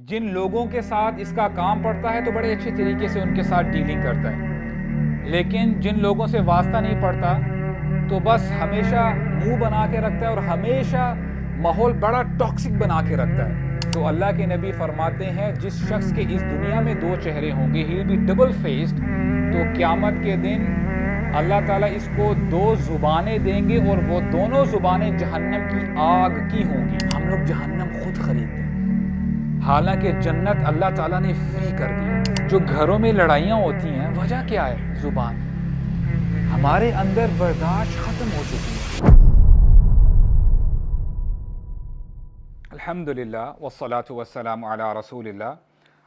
جن لوگوں کے ساتھ اس کا کام پڑتا ہے تو بڑے اچھے طریقے سے ان کے ساتھ ڈیلنگ کرتا ہے، لیکن جن لوگوں سے واسطہ نہیں پڑتا تو بس ہمیشہ منہ بنا کے رکھتا ہے اور ہمیشہ ماحول بڑا ٹاکسک بنا کے رکھتا ہے۔ تو اللہ کے نبی فرماتے ہیں جس شخص کے اس دنیا میں دو چہرے ہوں گے، ہی ول بی ڈبل فیسڈ، تو قیامت کے دن اللہ تعالیٰ اس کو دو زبانیں دیں گے اور وہ دونوں زبانیں جہنم کی آگ کی ہوں گی۔ ہم لوگ جہنم خود خریدتے ہیں، حالانکہ جنت اللہ تعالیٰ نے فری کر دی۔ جو گھروں میں لڑائیاں ہوتی ہیں وجہ کیا ہے؟ زبان۔ ہمارے اندر برداشت ختم ہو چکی ہے۔ الحمدللہ والصلاة والسلام علی رسول اللہ،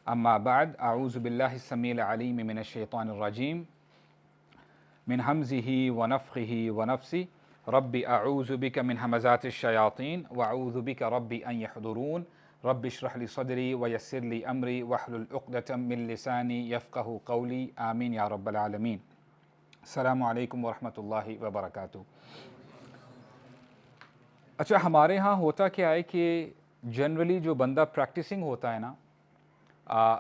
اما بعد، اعوذ باللہ السمیع العلیم من الشیطان الرجیم، من حمزہ ونفخہ ونفثہ، رب اعوذ بک من ہمزات الشیاطین واعوذ بک رب ان یحضرون، رب اشرح لی صدری ویسر لی امری واحلل عقدۃ من لسانی یفقہوا قولی، آمین یا رب العالمین۔ السلام علیکم ورحمۃ اللہ وبرکاتہ۔ اچھا، ہمارے ہاں ہوتا کیا ہے کہ جنرلی جو بندہ پریکٹسنگ ہوتا ہے نا،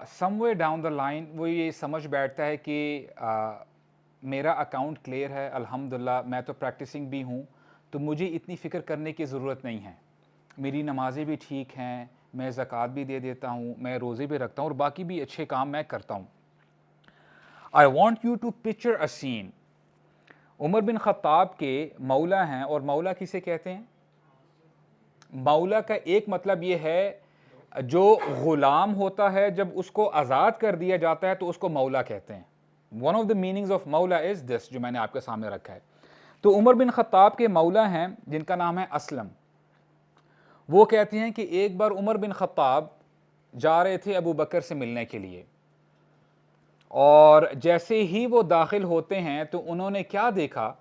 سم وے ڈاؤن دا لائن وہ یہ سمجھ بیٹھتا ہے کہ میرا اکاؤنٹ کلیئر ہے، الحمدللہ میں تو پریکٹسنگ بھی ہوں، تو مجھے اتنی فکر کرنے کی ضرورت نہیں ہے، میری نمازیں بھی ٹھیک ہیں، میں زکوٰۃ بھی دے دیتا ہوں، میں روزے بھی رکھتا ہوں اور باقی بھی اچھے کام میں کرتا ہوں۔ I want you to picture a scene. Umar bin Khattab کے مولا ہیں، اور مولا کسے کہتے ہیں؟ مولا کا ایک مطلب یہ ہے جو غلام ہوتا ہے، جب اس کو آزاد کر دیا جاتا ہے تو اس کو مولا کہتے ہیں۔ One of the meanings of مولا از دس، جو میں نے آپ کے سامنے رکھا ہے۔ تو عمر بن خطاب کے مولا ہیں جن کا نام ہے اسلم، وہ کہتے ہیں کہ ایک بار عمر بن خطاب جا رہے تھے ابو بکر سے ملنے کے لیے، اور جیسے ہی وہ داخل ہوتے ہیں تو انہوں نے کیا دیکھا؟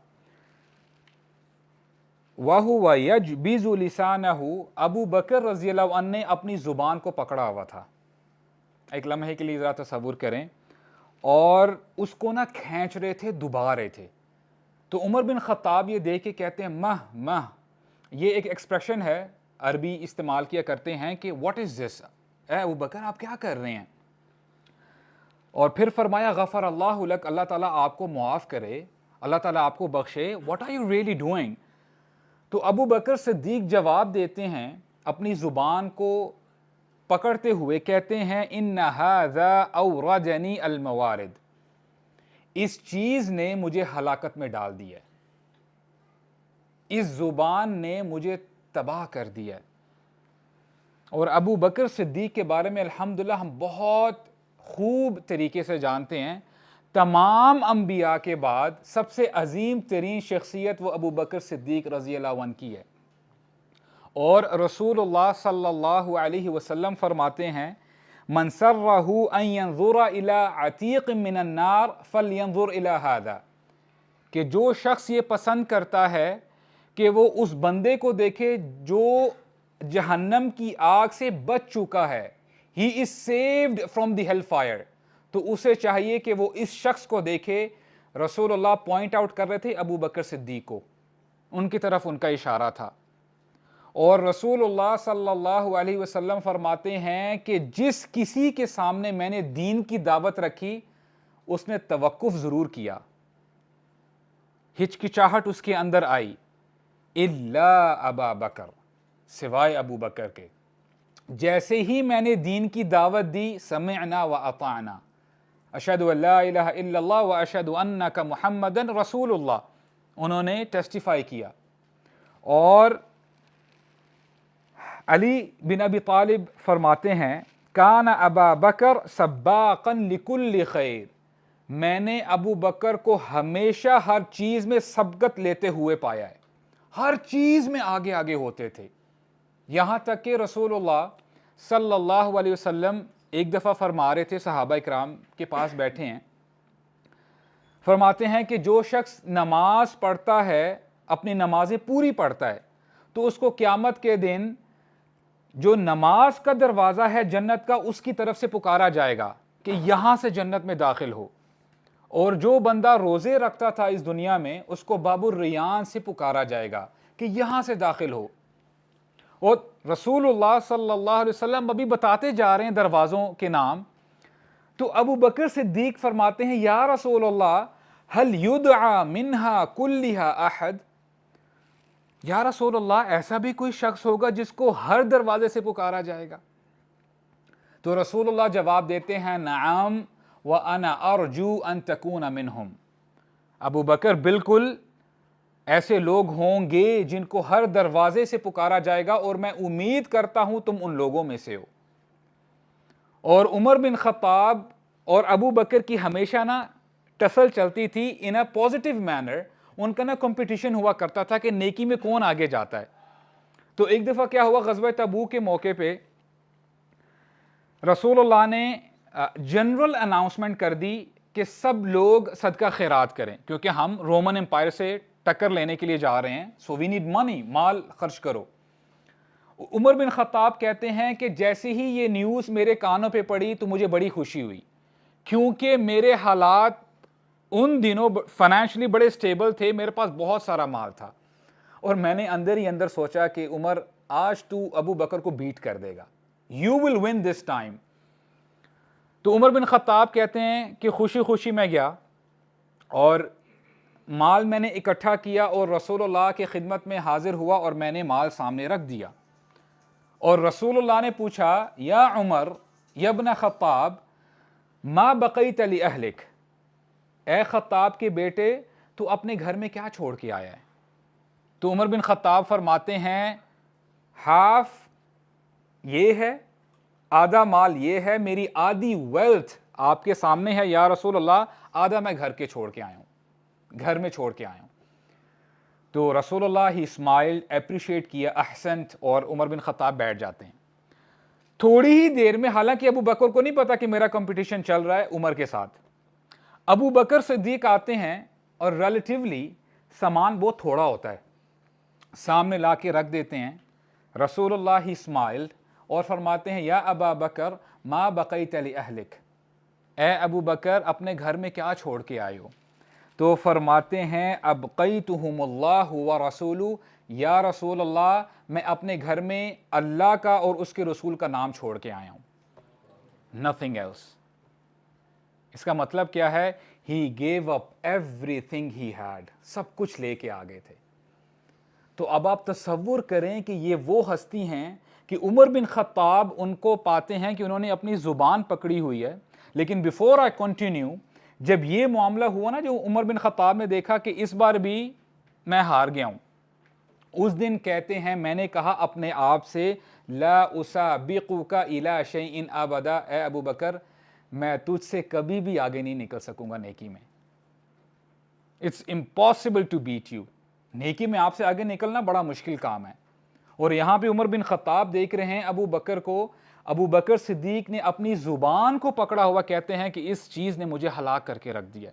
وَهُوَ يَجْبِزُ لِسَانَهُ، ابو بکر رضی اللہ عنہ نے اپنی زبان کو پکڑا ہوا تھا۔ ایک لمحے کے لیے ذرا تصور کریں، اور اس کو نہ کھینچ رہے تھے، دبا رہے تھے۔ تو عمر بن خطاب یہ دیکھ کے کہتے ہیں مہ، یہ ایک ایکسپریشن ہے، عربی استعمال کیا کرتے ہیں کہ واٹ از دس، اے ابو بکر آپ کیا کر رہے ہیں؟ اور پھر فرمایا غفر اللہ لک، اللہ تعالیٰ آپ کو معاف کرے، اللہ تعالیٰ آپ کو بخشے، what are you really doing? تو ابو بکر صدیق جواب دیتے ہیں اپنی زبان کو پکڑتے ہوئے، کہتے ہیں ان ھذا اورجنی الموارد، اس چیز نے مجھے ہلاکت میں ڈال دیا ہے، اس زبان نے مجھے تباہ کر دیا ہے۔ اور ابو بکر صدیق کے بارے میں الحمدللہ ہم بہت خوب طریقے سے جانتے ہیں، تمام انبیاء کے بعد سب سے عظیم ترین شخصیت وہ ابو بکر صدیق رضی اللہ عنہ کی ہے۔ اور رسول اللہ صلی اللہ علیہ وسلم فرماتے ہیں من سرہ ان ینظر الی عتیق من النار فلینظر الی ھذا، کہ جو شخص یہ پسند کرتا ہے کہ وہ اس بندے کو دیکھے جو جہنم کی آگ سے بچ چکا ہے، he is saved from the hell fire, تو اسے چاہیے کہ وہ اس شخص کو دیکھے۔ رسول اللہ پوائنٹ آؤٹ کر رہے تھے ابو بکر صدیق کو، ان کی طرف ان کا اشارہ تھا۔ اور رسول اللہ صلی اللہ علیہ وسلم فرماتے ہیں کہ جس کسی کے سامنے میں نے دین کی دعوت رکھی اس نے توقف ضرور کیا، ہچکچاہٹ اس کے اندر آئی، الا ابا بکر، سوائے ابو بکر کے۔ جیسے ہی میں نے دین کی دعوت دی، سمعنا و اطعنا، اشہد ان لا الہ الا اللہ و اشہد انک محمد رسول اللہ، انہوں نے ٹیسٹیفائی کیا۔ اور علی بن ابی طالب فرماتے ہیں کان ابا بکر سباقا لکل خیر، میں نے ابو بکر کو ہمیشہ ہر چیز میں سبقت لیتے ہوئے پایا ہے، ہر چیز میں آگے آگے ہوتے تھے۔ یہاں تک کہ رسول اللہ صلی اللہ علیہ وسلم ایک دفعہ فرما رہے تھے، صحابہ اکرام کے پاس بیٹھے ہیں، فرماتے ہیں کہ جو شخص نماز پڑھتا ہے، اپنی نمازیں پوری پڑھتا ہے، تو اس کو قیامت کے دن جو نماز کا دروازہ ہے جنت کا، اس کی طرف سے پکارا جائے گا کہ یہاں سے جنت میں داخل ہو۔ اور جو بندہ روزے رکھتا تھا اس دنیا میں، اس کو باب الریان سے پکارا جائے گا کہ یہاں سے داخل ہو۔ اور رسول اللہ صلی اللہ علیہ وسلم ابھی بتاتے جا رہے ہیں دروازوں کے نام، تو ابو بکر صدیق فرماتے ہیں یا رسول اللہ هل یدعا منہا کلہا احد، یا رسول اللہ ایسا بھی کوئی شخص ہوگا جس کو ہر دروازے سے پکارا جائے گا؟ تو رسول اللہ جواب دیتے ہیں نعم وانا ارجو ان تکون منہم، ابو بکر بالکل ایسے لوگ ہوں گے جن کو ہر دروازے سے پکارا جائے گا، اور میں امید کرتا ہوں تم ان لوگوں میں سے ہو۔ اور عمر بن خطاب اور ابو بکر کی ہمیشہ نا ٹسل چلتی تھی ان اے پازیٹیو مینر، ان کا نا کمپٹیشن ہوا کرتا تھا کہ نیکی میں کون آگے جاتا ہے۔ تو ایک دفعہ کیا ہوا، غزوہ تبوک کے موقع پہ رسول اللہ نے جنرل اناؤنسمنٹ کر دی کہ سب لوگ صدقہ خیرات کریں، کیونکہ ہم رومن امپائر سے ٹکر لینے کے لیے جا رہے ہیں، سو وی نیڈ منی، مال خرچ کرو۔ عمر بن خطاب کہتے ہیں کہ جیسے ہی یہ نیوز میرے کانوں پہ پڑی تو مجھے بڑی خوشی ہوئی، کیونکہ میرے حالات ان دنوں فائنینشلی بڑے سٹیبل تھے، میرے پاس بہت سارا مال تھا، اور میں نے اندر ہی اندر سوچا کہ عمر آج تو ابو بکر کو بیٹ کر دے گا، you will win this time. تو عمر بن خطاب کہتے ہیں کہ خوشی خوشی میں گیا اور مال میں نے اکٹھا کیا اور رسول اللہ کی خدمت میں حاضر ہوا، اور میں نے مال سامنے رکھ دیا، اور رسول اللہ نے پوچھا یا عمر یا ابن خطاب ما بقیت لأہلک، اے خطاب کے بیٹے تو اپنے گھر میں کیا چھوڑ کے آیا ہے؟ تو عمر بن خطاب فرماتے ہیں ہاف یہ ہے، آدھا مال یہ ہے، میری آدھی ویلتھ آپ کے سامنے ہے یا رسول اللہ، آدھا میں گھر کے چھوڑ کے آیا ہوں، گھر میں چھوڑ کے آیا ہوں۔ تو رسول اللہ ہی اسمائل، اپریشیٹ کیا، احسنت، اور عمر بن خطاب بیٹھ جاتے ہیں۔ تھوڑی ہی دیر میں، حالانکہ ابو بکر کو نہیں پتا کہ میرا کمپٹیشن چل رہا ہے عمر کے ساتھ، ابو بکر صدیق آتے ہیں اور ریلیٹیولی سامان بہت تھوڑا ہوتا ہے، سامنے لا کے رکھ دیتے ہیں۔ رسول اللہ ہی اسمائل اور فرماتے ہیں یا ابا بکر ما بقیت لأہلک، اے ابو بکر اپنے گھر میں کیا چھوڑ کے آئے ہو؟ تو فرماتے ہیں ابقیتہم اللہ ورسولہ، یا رسول اللہ میں اپنے گھر میں اللہ کا اور اس کے رسول کا نام چھوڑ کے آیا ہوں، nothing else۔ اس کا مطلب کیا ہے؟ he gave up everything he had، سب کچھ لے کے آگے تھے۔ تو اب آپ تصور کریں کہ یہ وہ ہستی ہیں کہ عمر بن خطاب ان کو پاتے ہیں کہ انہوں نے اپنی زبان پکڑی ہوئی ہے، لیکن بیفور آئی کنٹینیو، جب یہ معاملہ ہوا نا، جو عمر بن خطاب نے دیکھا کہ اس بار بھی میں ہار گیا ہوں، اس دن کہتے ہیں میں نے کہا اپنے آپ سے لا اسابقک الی شیء ابدا، اے ابو بکر میں تجھ سے کبھی بھی آگے نہیں نکل سکوں گا نیکی میں، it's impossible to beat you, نیکی میں آپ سے آگے نکلنا بڑا مشکل کام ہے۔ اور یہاں پہ عمر بن خطاب دیکھ رہے ہیں ابو بکر کو، ابو بکر صدیق نے اپنی زبان کو پکڑا ہوا، کہتے ہیں کہ اس چیز نے مجھے ہلاک کر کے رکھ دیا۔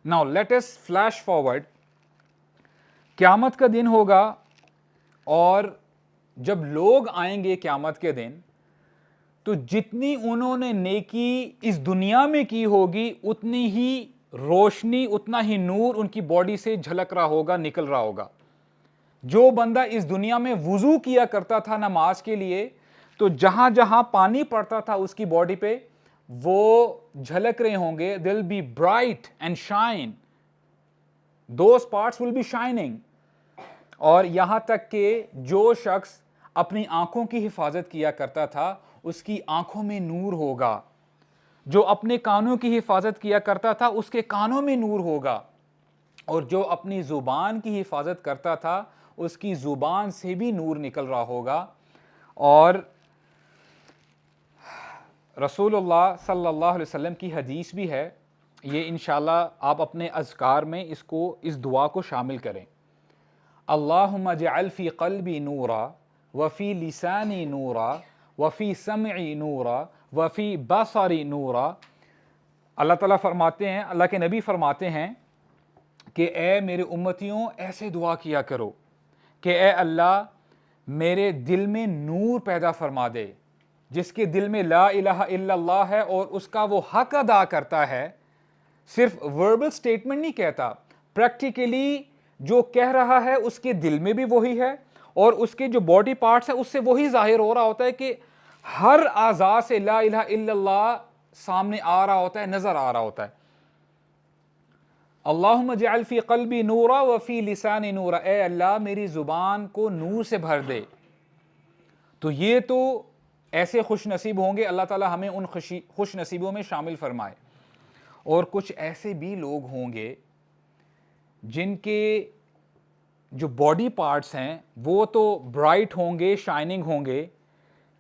Now let us flash forward, قیامت کا دن ہوگا، اور جب لوگ آئیں گے قیامت کے دن تو جتنی انہوں نے نیکی اس دنیا میں کی ہوگی اتنی ہی روشنی، اتنا ہی نور ان کی باڈی سے جھلک رہا ہوگا، نکل رہا ہوگا۔ جو بندہ اس دنیا میں وضو کیا کرتا تھا نماز کے لیے، تو جہاں جہاں پانی پڑتا تھا اس کی باڈی پہ وہ جھلک رہے ہوں گے، they'll be bright and shine، those parts will be shining۔ اور یہاں تک کہ جو شخص اپنی آنکھوں کی حفاظت کیا کرتا تھا اس کی آنکھوں میں نور ہوگا، جو اپنے کانوں کی حفاظت کیا کرتا تھا اس کے کانوں میں نور ہوگا، اور جو اپنی زبان کی حفاظت کرتا تھا اس کی زبان سے بھی نور نکل رہا ہوگا۔ اور رسول اللہ صلی اللہ علیہ وسلم کی حدیث بھی ہے، یہ انشاءاللہ آپ اپنے اذکار میں اس دعا کو شامل کریں، اللہم اجعل فی قلبی نورا وفی لسانی نورا وفی سمعی نورا وفی بصری نورا۔ اللہ تعالیٰ فرماتے ہیں، اللہ کے نبی فرماتے ہیں کہ اے میرے امتیوں ایسے دعا کیا کرو کہ اے اللہ میرے دل میں نور پیدا فرما دے، جس کے دل میں لا الہ الا اللہ ہے اور اس کا وہ حق ادا کرتا ہے، صرف وربل سٹیٹمنٹ نہیں کہتا، پریکٹیکلی جو کہہ رہا ہے اس کے دل میں بھی وہی ہے، اور اس کے جو باڈی پارٹس ہیں اس سے وہی ظاہر ہو رہا ہوتا ہے کہ ہر اعضاء سے لا الہ الا اللہ سامنے آ رہا ہوتا ہے، نظر آ رہا ہوتا ہے. اللہم اجعل فی قلبی نورا وفی لسانی نورا، اے اللہ میری زبان کو نور سے بھر دے. تو یہ تو ایسے خوش نصیب ہوں گے، اللہ تعالی ہمیں ان خوش نصیبوں میں شامل فرمائے. اور کچھ ایسے بھی لوگ ہوں گے جن کے جو باڈی پارٹس ہیں وہ تو برائٹ ہوں گے، شائننگ ہوں گے،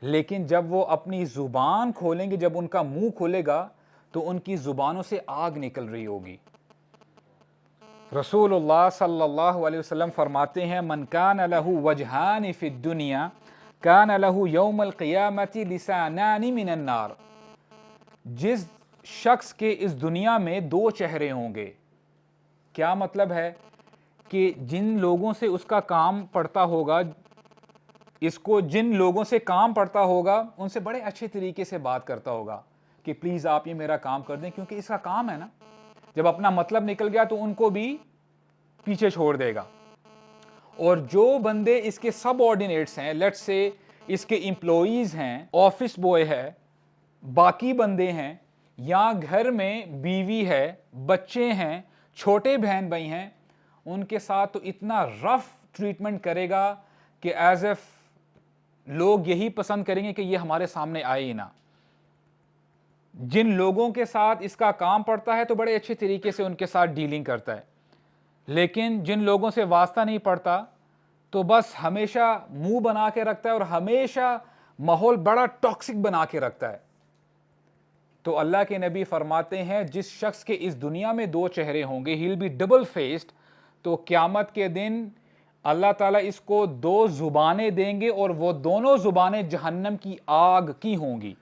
لیکن جب وہ اپنی زبان کھولیں گے، جب ان کا منہ کھولے گا تو ان کی زبانوں سے آگ نکل رہی ہوگی. رسول اللہ صلی اللہ علیہ وسلم فرماتے ہیں من کان لہ وجہان فی الدنیا کان لہ یوم القیامت لسانان من النار. جس شخص کے اس دنیا میں دو چہرے ہوں گے، کیا مطلب ہے کہ جن لوگوں سے اس کا کام پڑتا ہوگا، اس کو جن لوگوں سے کام پڑتا ہوگا ان سے بڑے اچھے طریقے سے بات کرتا ہوگا کہ پلیز آپ یہ میرا کام کر دیں، کیونکہ اس کا کام ہے نا. جب اپنا مطلب نکل گیا تو ان کو بھی پیچھے چھوڑ دے گا. اور جو بندے اس کے سب آرڈینیٹس ہیں، لیٹس سے اس کے امپلائیز ہیں، آفس بوائے ہے، باقی بندے ہیں، یا گھر میں بیوی ہے، بچے ہیں، چھوٹے بہن بھائی ہیں، ان کے ساتھ تو اتنا رف ٹریٹمنٹ کرے گا کہ ایز اف لوگ یہی پسند کریں گے کہ یہ ہمارے سامنے آئے ہی نہ. جن لوگوں کے ساتھ اس کا کام پڑتا ہے تو بڑے اچھے طریقے سے ان کے ساتھ ڈیلنگ کرتا ہے، لیکن جن لوگوں سے واسطہ نہیں پڑتا تو بس ہمیشہ منہ بنا کے رکھتا ہے اور ہمیشہ ماحول بڑا ٹاکسک بنا کے رکھتا ہے. تو اللہ کے نبی فرماتے ہیں جس شخص کے اس دنیا میں دو چہرے ہوں گے، ہی ول بی ڈبل فیسڈ، تو قیامت کے دن اللہ تعالیٰ اس کو دو زبانیں دیں گے اور وہ دونوں زبانیں جہنم کی آگ کی ہوں گی،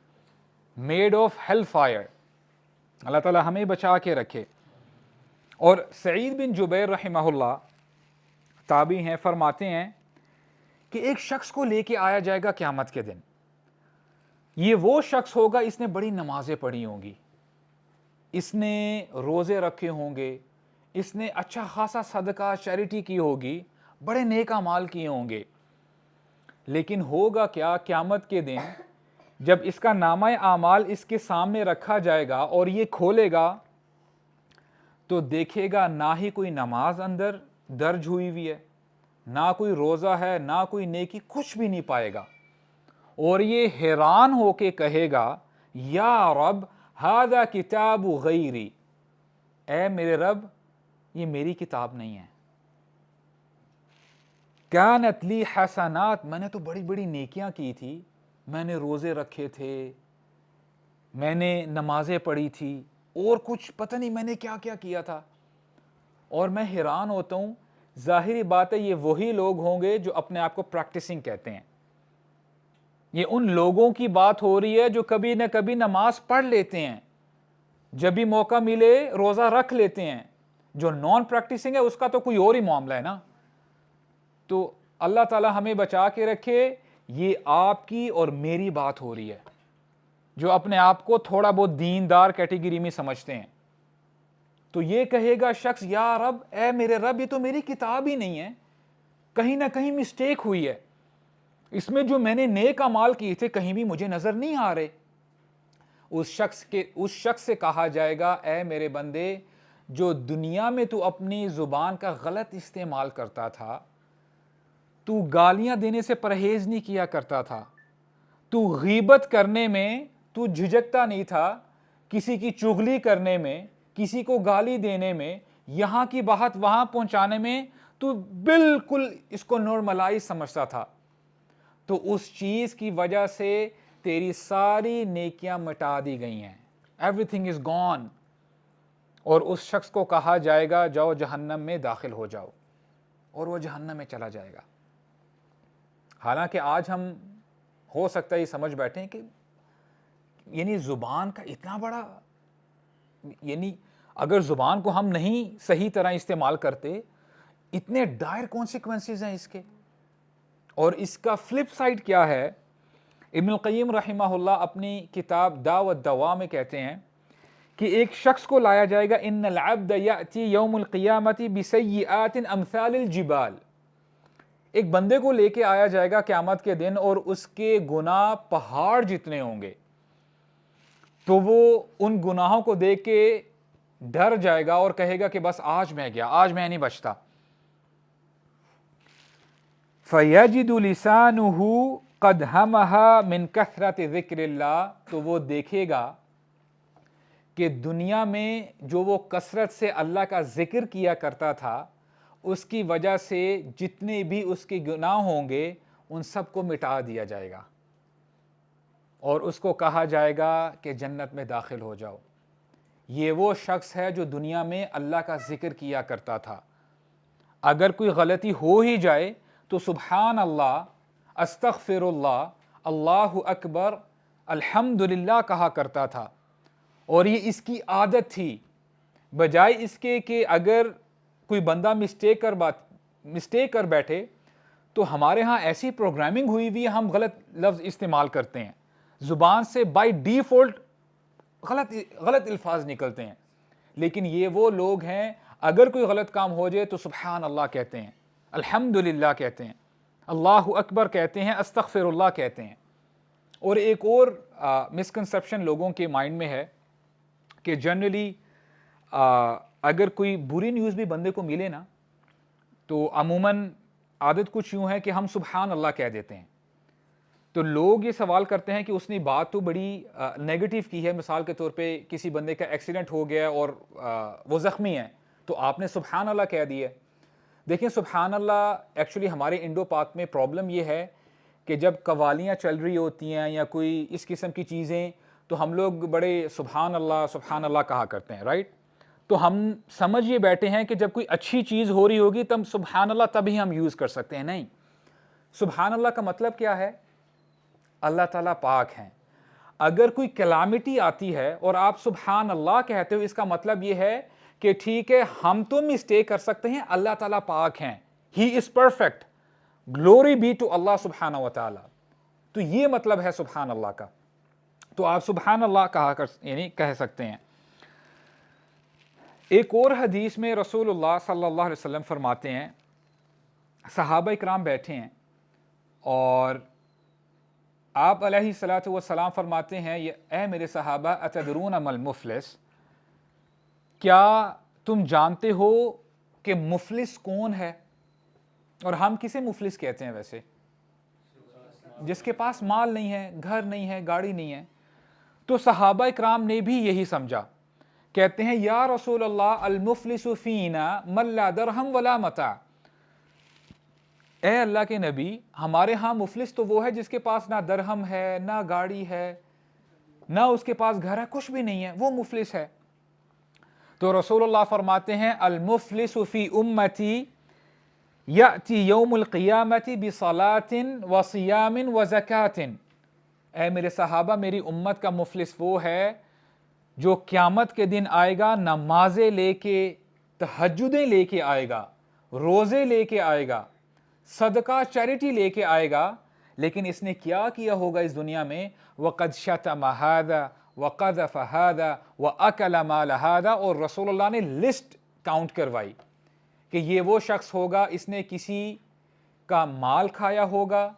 میڈ آف ہیل فائر. اللہ تعالیٰ ہمیں بچا کے رکھے. اور سعید بن جبیر رحمہ اللہ تابعی ہیں، فرماتے ہیں کہ ایک شخص کو لے کے آیا جائے گا قیامت کے دن. یہ وہ شخص ہوگا اس نے بڑی نمازیں پڑھی ہوں گی، اس نے روزے رکھے ہوں گے، اس نے اچھا خاصا صدقہ چیریٹی کی ہوگی، بڑے نیک اعمال کیے ہوں گے. لیکن ہوگا کیا قیامت کے دن جب اس کا نامہ اعمال اس کے سامنے رکھا جائے گا اور یہ کھولے گا تو دیکھے گا نہ ہی کوئی نماز اندر درج ہوئی ہوئی ہے، نہ کوئی روزہ ہے، نہ کوئی نیکی، کچھ بھی نہیں پائے گا. اور یہ حیران ہو کے کہے گا یا رب ھذا کتاب غیری، اے میرے رب یہ میری کتاب نہیں ہے. کانت لی حسنات، میں نے تو بڑی بڑی نیکیاں کی تھی، میں نے روزے رکھے تھے، میں نے نمازیں پڑھی تھی، اور کچھ پتہ نہیں میں نے کیا کیا کیا تھا. اور میں حیران ہوتا ہوں، ظاہری بات ہے یہ وہی لوگ ہوں گے جو اپنے آپ کو پریکٹسنگ کہتے ہیں. یہ ان لوگوں کی بات ہو رہی ہے جو کبھی نہ کبھی نماز پڑھ لیتے ہیں، جب بھی موقع ملے روزہ رکھ لیتے ہیں. جو نان پریکٹسنگ ہے اس کا تو کوئی اور ہی معاملہ ہے نا. تو اللہ تعالی ہمیں بچا کے رکھے. یہ آپ کی اور میری بات ہو رہی ہے جو اپنے آپ کو تھوڑا بہت دیندار کیٹیگری میں سمجھتے ہیں. تو یہ کہے گا شخص یا رب، اے میرے رب یہ تو میری کتاب ہی نہیں ہے، کہیں نہ کہیں مسٹیک ہوئی ہے، اس میں جو میں نے نیک اعمال کیے تھے کہیں بھی مجھے نظر نہیں آ رہے. اس شخص سے کہا جائے گا اے میرے بندے، جو دنیا میں تو اپنی زبان کا غلط استعمال کرتا تھا، تو گالیاں دینے سے پرہیز نہیں کیا کرتا تھا، تو غیبت کرنے میں تو جھجکتا نہیں تھا، کسی کی چغلی کرنے میں، کسی کو گالی دینے میں، یہاں کی بات وہاں پہنچانے میں تو بالکل اس کو نارملائز سمجھتا تھا. تو اس چیز کی وجہ سے تیری ساری نیکیاں مٹا دی گئی ہیں، ایوری تھنگ از گون. اور اس شخص کو کہا جائے گا جاؤ جہنم میں داخل ہو جاؤ، اور وہ جہنم میں چلا جائے گا. حالانکہ آج ہم ہو سکتا ہے یہ سمجھ بیٹھے ہیں کہ یعنی زبان کا اتنا بڑا، یعنی اگر زبان کو ہم نہیں صحیح طرح استعمال کرتے، اتنے ڈائر کانسیکوینسز ہیں اس کے. اور اس کا فلپ سائڈ کیا ہے؟ ابن القیم رحمہ اللہ اپنی کتاب داء والدواء میں کہتے ہیں کہ ایک شخص کو لایا جائے گا ان العبد یأتی یوم القیامت بسیئات امثال الجبال. ایک بندے کو لے کے آیا جائے گا قیامت کے دن اور اس کے گناہ پہاڑ جتنے ہوں گے، تو وہ ان گناہوں کو دیکھ کے ڈر جائے گا اور کہے گا کہ بس آج میں گیا، آج میں نہیں بچتا۔ فَيَجِدُ لِسَانُهُ قَدْ هَمَهَا مِنْ كَثْرَةِ ذِكْرِ اللَّهِ، تو وہ دیکھے گا کہ دنیا میں جو وہ کثرت سے اللہ کا ذکر کیا کرتا تھا، اس کی وجہ سے جتنے بھی اس کے گناہ ہوں گے ان سب کو مٹا دیا جائے گا، اور اس کو کہا جائے گا کہ جنت میں داخل ہو جاؤ۔ یہ وہ شخص ہے جو دنیا میں اللہ کا ذکر کیا کرتا تھا، اگر کوئی غلطی ہو ہی جائے تو سبحان اللہ، استغفر اللہ، اللہ اکبر، الحمدللہ کہا کرتا تھا، اور یہ اس کی عادت تھی، بجائے اس کے کہ اگر کوئی بندہ مسٹیک کر بیٹھے تو ہمارے ہاں ایسی پروگرامنگ ہوئی ہوئی، ہم غلط لفظ استعمال کرتے ہیں، زبان سے بائی ڈیفالٹ غلط الفاظ نکلتے ہیں، لیکن یہ وہ لوگ ہیں اگر کوئی غلط کام ہو جائے تو سبحان اللہ کہتے ہیں، الحمدللہ کہتے ہیں، اللہ اکبر کہتے ہیں، استغفر اللہ کہتے ہیں۔ اور ایک اور مسکنسپشن لوگوں کے مائنڈ میں ہے کہ جنرلی اگر کوئی بری نیوز بھی بندے کو ملے نا تو عموماً عادت کچھ یوں ہے کہ ہم سبحان اللہ کہہ دیتے ہیں، تو لوگ یہ سوال کرتے ہیں کہ اس نے بات تو بڑی نیگیٹو کی ہے، مثال کے طور پہ کسی بندے کا ایکسیڈنٹ ہو گیا اور وہ زخمی ہے تو آپ نے سبحان اللہ کہہ دی ہے۔ دیکھیں سبحان اللہ ایکچولی ہمارے انڈو پاک میں پرابلم یہ ہے کہ جب قوالیاں چل رہی ہوتی ہیں یا کوئی اس قسم کی چیزیں تو ہم لوگ بڑے سبحان اللہ کہا کرتے ہیں، رائٹ؟ تو ہم سمجھ یہ بیٹھے ہیں کہ جب کوئی اچھی چیز ہو رہی ہوگی تب سبحان اللہ تبھی ہم یوز کر سکتے ہیں، نہیں۔ سبحان اللہ کا مطلب کیا ہے؟ اللہ تعالیٰ پاک ہیں۔ اگر کوئی کلامٹی آتی ہے اور آپ سبحان اللہ کہتے ہو، اس کا مطلب یہ ہے کہ ٹھیک ہے ہم تو مسٹیک کر سکتے ہیں، اللہ تعالیٰ پاک ہیں، he is perfect, glory be to Allah سبحانہ و تعالیٰ۔ تو یہ مطلب ہے سبحان اللہ کا، تو آپ سبحان اللہ کہہ سکتے ہیں۔ ایک اور حدیث میں رسول اللہ صلی اللہ علیہ وسلم فرماتے ہیں، صحابہ اکرام بیٹھے ہیں اور آپ علیہ الصلوۃ والسلام فرماتے ہیں، اے میرے صحابہ اتدرون ما المفلس، کیا تم جانتے ہو کہ مفلس کون ہے؟ اور ہم کسے مفلس کہتے ہیں ویسے؟ جس کے پاس مال نہیں ہے، گھر نہیں ہے، گاڑی نہیں ہے۔ تو صحابہ اکرام نے بھی یہی سمجھا، کہتے ہیں یا رسول اللہ المفلس فینا من لا درہم ولا متاع، اے اللہ کے نبی ہمارے ہاں مفلس تو وہ ہے جس کے پاس نہ درہم ہے، نہ گاڑی ہے، نہ اس کے پاس گھر ہے، کچھ بھی نہیں ہے، وہ مفلس ہے۔ تو رسول اللہ فرماتے ہیں المفلس فی امتی یأتی یوم القیامت بصلاۃ وصیام وزکاۃ، اے میرے صحابہ میری امت کا مفلس وہ ہے جو قیامت کے دن آئے گا، نمازیں لے کے، تہجدیں لے کے آئے گا، روزے لے کے آئے گا، صدقہ چیریٹی لے کے آئے گا، لیکن اس نے کیا کیا ہوگا اس دنیا میں؟ وَقَدْ شَتَمَ هَذَا وَقَذَفَ هَذَا وَأَكَلَ مَالَ هَذَا، اور رسول اللہ نے لسٹ کاؤنٹ کروائی کہ یہ وہ شخص ہوگا، اس نے کسی کا مال کھایا ہوگا،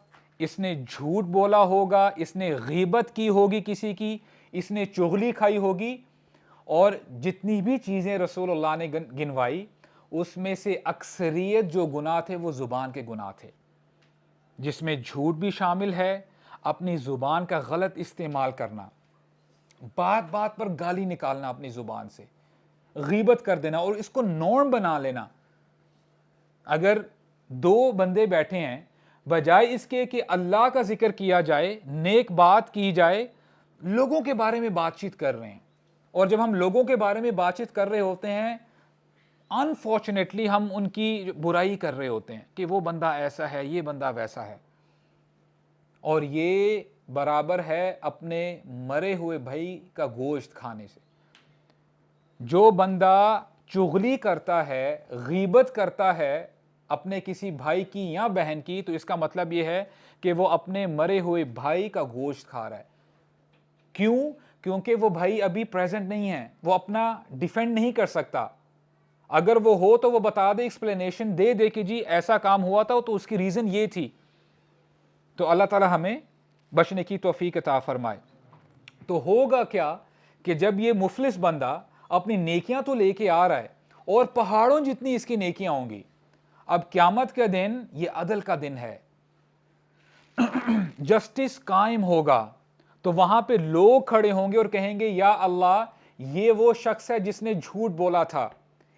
اس نے جھوٹ بولا ہوگا، اس نے غیبت کی ہوگی کسی کی، اس نے چغلی کھائی ہوگی، اور جتنی بھی چیزیں رسول اللہ نے گنوائی اس میں سے اکثریت جو گناہ تھے وہ زبان کے گناہ تھے، جس میں جھوٹ بھی شامل ہے، اپنی زبان کا غلط استعمال کرنا، بات بات پر گالی نکالنا اپنی زبان سے، غیبت کر دینا اور اس کو نارم بنا لینا۔ اگر دو بندے بیٹھے ہیں، بجائے اس کے کہ اللہ کا ذکر کیا جائے، نیک بات کی جائے، لوگوں کے بارے میں بات چیت کر رہے ہیں، اور جب ہم لوگوں کے بارے میں بات چیت کر رہے ہوتے ہیں انفارچونیٹلی ہم ان کی برائی کر رہے ہوتے ہیں کہ وہ بندہ ایسا ہے، یہ بندہ ویسا ہے، اور یہ برابر ہے اپنے مرے ہوئے بھائی کا گوشت کھانے سے۔ جو بندہ چغلی کرتا ہے، غیبت کرتا ہے اپنے کسی بھائی کی یا بہن کی، تو اس کا مطلب یہ ہے کہ وہ اپنے مرے ہوئے بھائی کا گوشت کھا رہا ہے۔ کیوں؟ کیونکہ وہ بھائی ابھی پریزنٹ نہیں ہے، وہ اپنا ڈیفینڈ نہیں کر سکتا، اگر وہ ہو تو وہ بتا دے, ایکسپلینیشن دے دے کہ جی ایسا کام ہوا تھا تو اس کی ریزن یہ تھی. تو اللہ تعالی ہمیں بچنے کی توفیق عطا فرمائے. تو ہوگا کیا کہ جب یہ مفلس بندہ اپنی نیکیاں تو لے کے آ رہا ہے اور پہاڑوں جتنی اس کی نیکیاں ہوں گی, اب قیامت کا دن یہ عدل کا دن ہے, جسٹس قائم ہوگا, تو وہاں پہ لوگ کھڑے ہوں گے اور کہیں گے یا اللہ یہ وہ شخص ہے جس نے جھوٹ بولا تھا,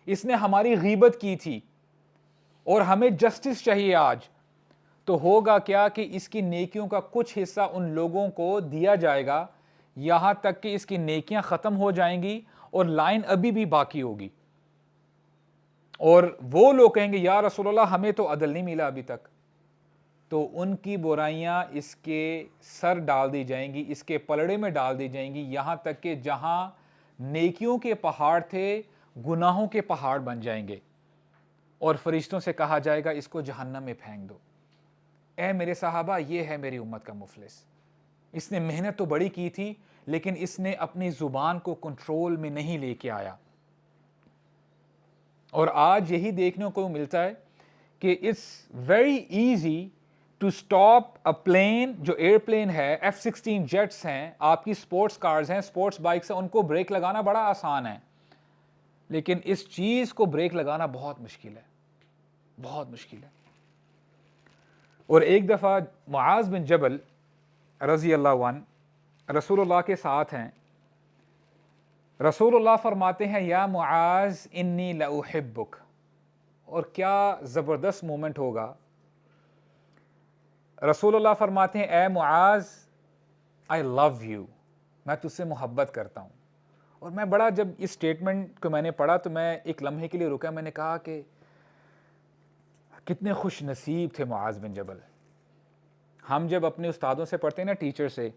اس نے ہماری غیبت کی تھی اور ہمیں جسٹس چاہیے آج. تو ہوگا کیا کہ اس کی نیکیوں کا کچھ حصہ ان لوگوں کو دیا جائے گا یہاں تک کہ اس کی نیکیاں ختم ہو جائیں گی اور لائن ابھی بھی باقی ہوگی, اور وہ لوگ کہیں گے یا رسول اللہ ہمیں تو عدل نہیں ملا ابھی تک. تو ان کی برائیاں اس کے سر ڈال دی جائیں گی, اس کے پلڑے میں ڈال دی جائیں گی, یہاں تک کہ جہاں نیکیوں کے پہاڑ تھے گناہوں کے پہاڑ بن جائیں گے, اور فرشتوں سے کہا جائے گا اس کو جہنم میں پھینک دو. اے میرے صحابہ یہ ہے میری امت کا مفلس, اس نے محنت تو بڑی کی تھی لیکن اس نے اپنی زبان کو کنٹرول میں نہیں لے کے آیا. اور آج یہی دیکھنے کو ملتا ہے کہ it's very easy to stop a plane, جو ایئر پلین ہے, F-16 جیٹس ہیں, آپ کی سپورٹس کارز ہیں, سپورٹس بائکس ہیں, ان کو بریک لگانا بڑا آسان ہے, لیکن اس چیز کو بریک لگانا بہت مشکل ہے, بہت مشکل ہے. اور ایک دفعہ معاذ بن جبل رضی اللہ عنہ رسول اللہ کے ساتھ ہیں, رسول اللہ فرماتے ہیں یا معاذ انی لأحبک, اور کیا زبردست مومنٹ ہوگا. رسول اللہ فرماتے ہیں اے معاذ I love you, میں تجھ سے محبت کرتا ہوں. اور میں بڑا, جب اس سٹیٹمنٹ کو میں نے پڑھا تو میں ایک لمحے کے لیے رکا, میں نے کہا کہ کتنے خوش نصیب تھے معاذ بن جبل. ہم جب اپنے استادوں سے پڑھتے ہیں نا, ٹیچر سے,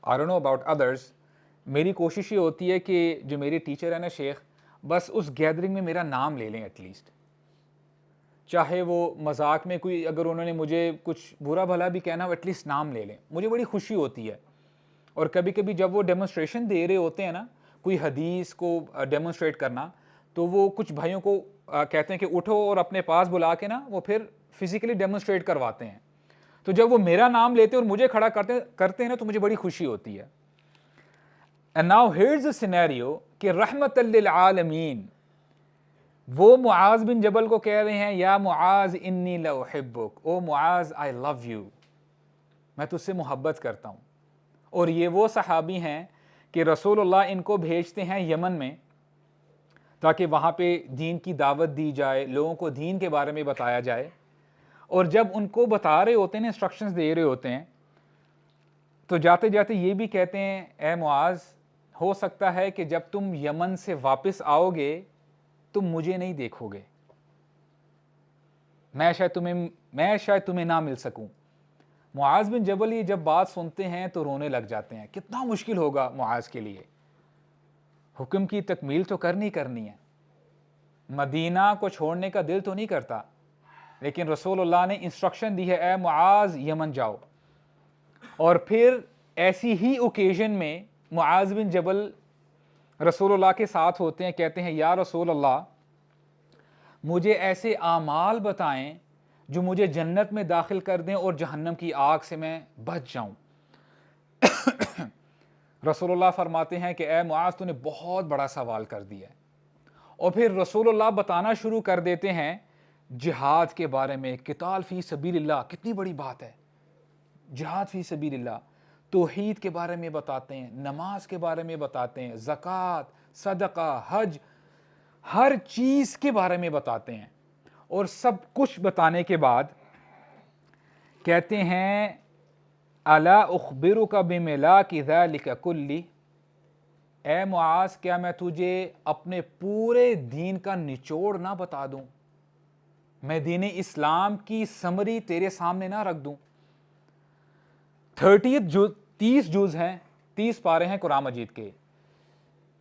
I don't know about others, میری کوشش یہ ہوتی ہے کہ جو میرے ٹیچر ہیں نا شیخ, بس اس گیدرنگ میں میرا نام لے لیں ایٹ لیسٹ, چاہے وہ مذاق میں کوئی اگر انہوں نے مجھے کچھ برا بھلا بھی کہنا, وہ ایٹ لیسٹ نام لے لیں, مجھے بڑی خوشی ہوتی ہے. اور کبھی کبھی جب وہ ڈیمونسٹریشن دے رہے ہوتے ہیں نا, کوئی حدیث کو ڈیمونسٹریٹ کرنا, تو وہ کچھ بھائیوں کو کہتے ہیں کہ اٹھو اور اپنے پاس بلا کے نا وہ پھر فزیکلی ڈیمونسٹریٹ کرواتے ہیں. تو جب وہ میرا نام لیتے اور مجھے کھڑا کرتے ہیں نا, تو مجھے بڑی خوشی ہوتی ہے. And now here's the scenario کہ رحمت للعالمین, وہ معاذ بن جبل کو کہہ رہے ہیں یا معاذ انی لأحبک, او معاذ I love you, میں تجھ سے محبت کرتا ہوں. اور یہ وہ صحابی ہیں کہ رسول اللہ ان کو بھیجتے ہیں یمن میں تاکہ وہاں پہ دین کی دعوت دی جائے, لوگوں کو دین کے بارے میں بتایا جائے. اور جب ان کو بتا رہے ہوتے ہیں, انسٹرکشنز دے رہے ہوتے ہیں, تو جاتے جاتے یہ بھی کہتے ہیں اے معاذ ہو سکتا ہے کہ جب تم یمن سے واپس آؤ گے تم مجھے نہیں دیکھو گے, میں شاید تمہیں نہ مل سکوں. معاذ بن جبل یہ جب بات سنتے ہیں تو رونے لگ جاتے ہیں. کتنا مشکل ہوگا معاذ کے لیے, حکم کی تکمیل تو کرنی ہے, مدینہ کو چھوڑنے کا دل تو نہیں کرتا, لیکن رسول اللہ نے انسٹرکشن دی ہے اے معاذ یمن جاؤ. اور پھر ایسی ہی اوکیزن میں معاذ بن جبل رسول اللہ کے ساتھ ہوتے ہیں, کہتے ہیں یا رسول اللہ مجھے ایسے اعمال بتائیں جو مجھے جنت میں داخل کر دیں اور جہنم کی آگ سے میں بچ جاؤں. رسول اللہ فرماتے ہیں کہ اے معاذ تو نے بہت بڑا سوال کر دیا ہے. اور پھر رسول اللہ بتانا شروع کر دیتے ہیں جہاد کے بارے میں, قتال فی سبیل اللہ, کتنی بڑی بات ہے جہاد فی سبیل اللہ. توحید کے بارے میں بتاتے ہیں, نماز کے بارے میں بتاتے ہیں, زکوٰۃ, صدقہ, حج, ہر چیز کے بارے میں بتاتے ہیں. اور سب کچھ بتانے کے بعد کہتے ہیں الا اخبرک بملاک ذلک کلی, اے معاذ کیا میں تجھے اپنے پورے دین کا نچوڑ نہ بتا دوں, میں دین اسلام کی سمری تیرے سامنے نہ رکھ دوں. 30 جز ہیں, 30 پارے ہیں قرآن مجید کے,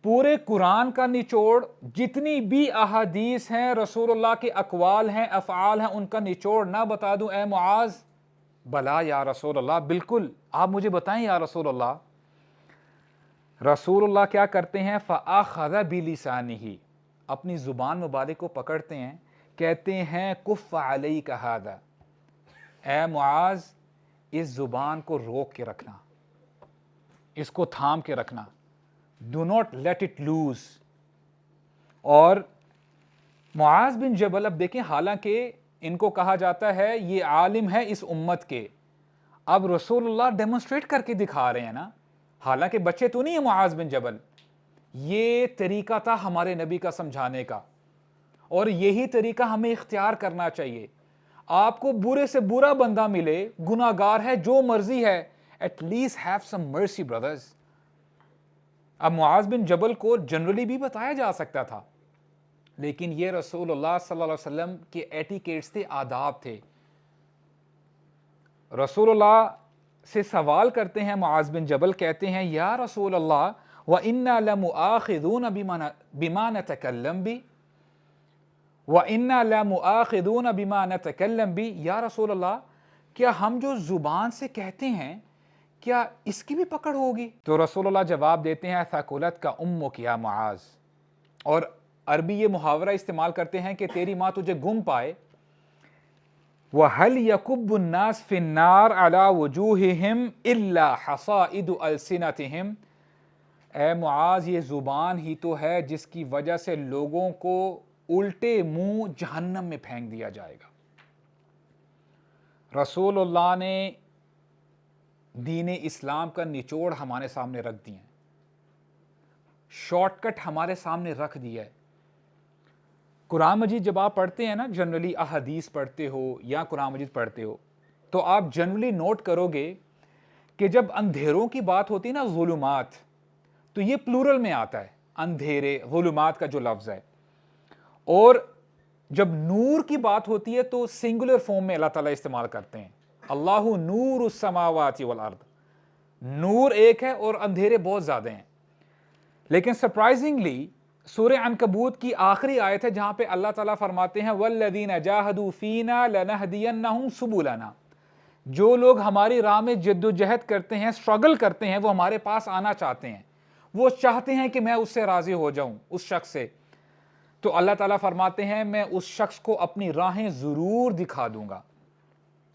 پورے قرآن کا نچوڑ, جتنی بھی احادیث ہیں, رسول اللہ کے اقوال ہیں, افعال ہیں, ان کا نچوڑ نہ بتا دوں اے معاذ؟ بلا یا رسول اللہ, بالکل آپ مجھے بتائیں یا رسول اللہ. رسول اللہ کیا کرتے ہیں فَأَخَذَ بِلِسَانِهِ, اپنی زبان مبارک کو پکڑتے ہیں, کہتے ہیں کف علیک ھذا, اے معاذ اس زبان کو روک کے رکھنا, اس کو تھام کے رکھنا, do not let it loose. اور معاذ بن جبل, اب دیکھیں حالانکہ ان کو کہا جاتا ہے یہ عالم ہے اس امت کے, اب رسول اللہ ڈیمونسٹریٹ کر کے دکھا رہے ہیں نا, حالانکہ بچے تو نہیں ہیں معاذ بن جبل, یہ طریقہ تھا ہمارے نبی کا سمجھانے کا, اور یہی طریقہ ہمیں اختیار کرنا چاہیے. آپ کو برے سے برا بندہ ملے, گناہگار ہے, جو مرضی ہے, ایٹ لیسٹ ہیو سم مرسی برادرز. اب معاذ بن جبل کو جنرلی بھی بتایا جا سکتا تھا, لیکن یہ رسول اللہ صلی اللہ علیہ وسلم کے ایٹیکیٹس تھے, آداب تھے. رسول اللہ سے سوال کرتے ہیں معاذ بن جبل, کہتے ہیں یا رسول اللہ وَإِنَّا لَمُؤَاخِذُونَ بِمَا نَتَكَلَّمْ بِهِ وَإِنَّا لَمُؤَاخِذُونَ بِمَا نَتَكَلَّمْ بِهِ, یا رسول اللہ کیا ہم جو زبان سے کہتے ہیں کیا اس کی بھی پکڑ ہوگی؟ تو رسول اللہ جواب دیتے ہیں ثقلت کا امک یا معاذ, اور عربی یہ محاورہ استعمال کرتے ہیں کہ تیری ماں تجھے گم پائے. وَهَلْ يَكُبُّ النَّاسِ فِي النَّارِ عَلَى وُجُوهِهِمْ إِلَّا حَصَائِدُ أَلْسِنَتِهِمْ, اے معاذ یہ زبان ہی تو ہے جس کی وجہ سے لوگوں کو الٹے منہ جہنم میں پھینک دیا جائے گا. رسول اللہ نے دین اسلام کا نچوڑ ہمارے سامنے رکھ دیا ہے, شارٹ کٹ ہمارے سامنے رکھ دیا ہے. قرآن مجید جب آپ پڑھتے ہیں نا, جنرلی احادیث پڑھتے ہو یا قرآن مجید پڑھتے ہو, تو آپ جنرلی نوٹ کرو گے کہ جب اندھیروں کی بات ہوتی ہے نا, ظلمات, تو یہ پلورل میں آتا ہے, اندھیرے, ظلمات کا جو لفظ ہے. اور جب نور کی بات ہوتی ہے تو سنگولر فارم میں اللہ تعالیٰ استعمال کرتے ہیں, اللہ نور السماوات والارض, نور ایک ہے اور اندھیرے بہت زیادہ ہیں. لیکن سرپرائزنگلی سورہ عنکبوت کی آخری آیت ہے جہاں پہ اللہ تعالیٰ فرماتے ہیں وَالَّذِينَ جَاهَدُوا فِينَا لَنَهْدِيَنَّهُمْ سُبُلَنَا, جو لوگ ہماری راہ میں جد و جہد کرتے ہیں, اسٹرگل کرتے ہیں, وہ ہمارے پاس آنا چاہتے ہیں, وہ چاہتے ہیں کہ میں اس سے راضی ہو جاؤں, اس شخص سے. تو اللہ تعالیٰ فرماتے ہیں میں اس شخص کو اپنی راہیں ضرور دکھا دوں گا.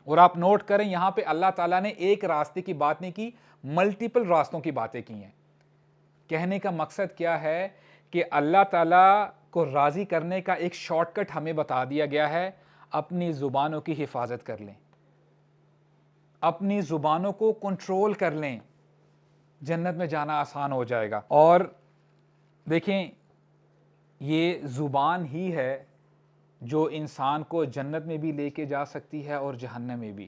اور آپ نوٹ کریں یہاں پہ اللہ تعالیٰ نے ایک راستے کی بات نہیں کی, ملٹیپل راستوں کی باتیں کی ہیں. کہنے کا مقصد کیا ہے کہ اللہ تعالیٰ کو راضی کرنے کا ایک شارٹ کٹ ہمیں بتا دیا گیا ہے, اپنی زبانوں کی حفاظت کر لیں, اپنی زبانوں کو کنٹرول کر لیں, جنت میں جانا آسان ہو جائے گا. اور دیکھیں یہ زبان ہی ہے جو انسان کو جنت میں بھی لے کے جا سکتی ہے اور جہنم میں بھی.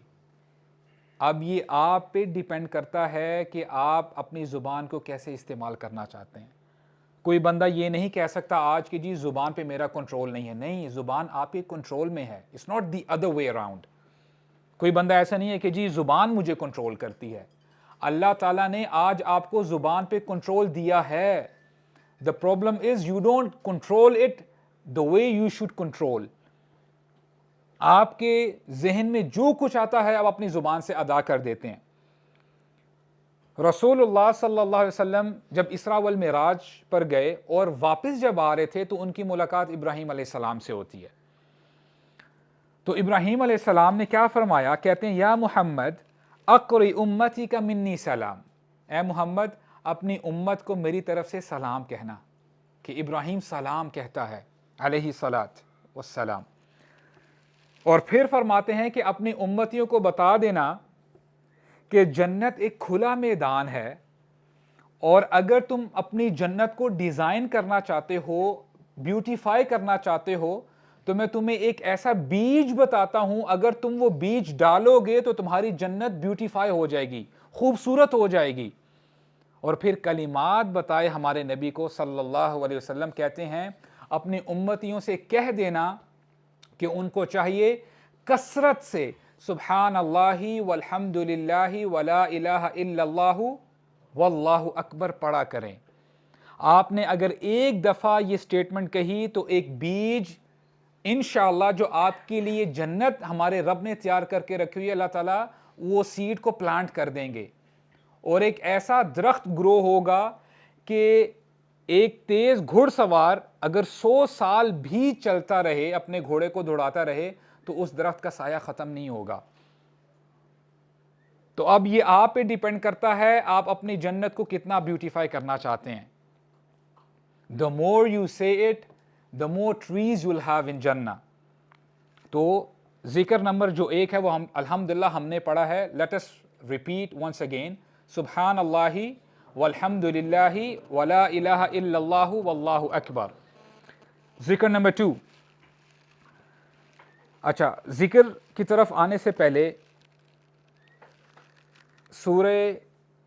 اب یہ آپ پہ ڈیپینڈ کرتا ہے کہ آپ اپنی زبان کو کیسے استعمال کرنا چاہتے ہیں. کوئی بندہ یہ نہیں کہہ سکتا آج کی جی زبان پہ میرا کنٹرول نہیں ہے. نہیں, زبان آپ کے کنٹرول میں ہے, it's not the other way around. کوئی بندہ ایسا نہیں ہے کہ جی زبان مجھے کنٹرول کرتی ہے. اللہ تعالیٰ نے آج آپ کو زبان پہ کنٹرول دیا ہے. The problem is you don't control it the way you should control. آپ کے ذہن میں جو کچھ آتا ہے آپ اپنی زبان سے ادا کر دیتے ہیں. رسول اللہ صلی اللہ علیہ وسلم جب اسراء والمعراج پر گئے اور واپس جب آ رہے تھے تو ان کی ملاقات ابراہیم علیہ السلام سے ہوتی ہے. تو ابراہیم علیہ السلام نے کیا فرمایا, کہتے ہیں یا محمد اقری امتی کا منی سلام, اے محمد اپنی امت کو میری طرف سے سلام کہنا. کہ ابراہیم سلام کہتا ہے علیہ الصلاۃ والسلام. اور پھر فرماتے ہیں کہ اپنی امتیوں کو بتا دینا کہ جنت ایک کھلا میدان ہے, اور اگر تم اپنی جنت کو ڈیزائن کرنا چاہتے ہو, بیوٹیفائی کرنا چاہتے ہو, تو میں تمہیں ایک ایسا بیج بتاتا ہوں, اگر تم وہ بیج ڈالو گے تو تمہاری جنت بیوٹیفائی ہو جائے گی, خوبصورت ہو جائے گی. اور پھر کلمات بتائے ہمارے نبی کو صلی اللہ علیہ وسلم, کہتے ہیں اپنی امتیوں سے کہہ دینا کہ ان کو چاہیے کثرت سے سبحان اللہ والحمد للہ ولا الہ الا اللہ واللہ اکبر پڑھا کریں. آپ نے اگر ایک دفعہ یہ سٹیٹمنٹ کہی تو ایک بیج انشاءاللہ جو آپ کے لیے جنت ہمارے رب نے تیار کر کے رکھی ہوئی ہے, اللہ تعالیٰ وہ سیڈ کو پلانٹ کر دیں گے, اور ایک ایسا درخت گرو ہوگا کہ ایک تیز گھڑ سوار اگر 100 سال بھی چلتا رہے، اپنے گھوڑے کو دوڑاتا رہے، تو اس درخت کا سایہ ختم نہیں ہوگا۔ تو اب یہ آپ پہ ڈیپینڈ کرتا ہے آپ اپنی جنت کو کتنا بیوٹیفائی کرنا چاہتے ہیں۔ The more you say it, the more trees you'll have in Jannah۔ تو ذکر نمبر جو 1 ہے وہ الحمدللہ ہم نے پڑھا ہے۔ Let us repeat once again، سبحان اللہ والحمد للہ ولا الہ الا اللہ واللہ اکبر۔ ذکر نمبر 2، اچھا ذکر کی طرف آنے سے پہلے سورہ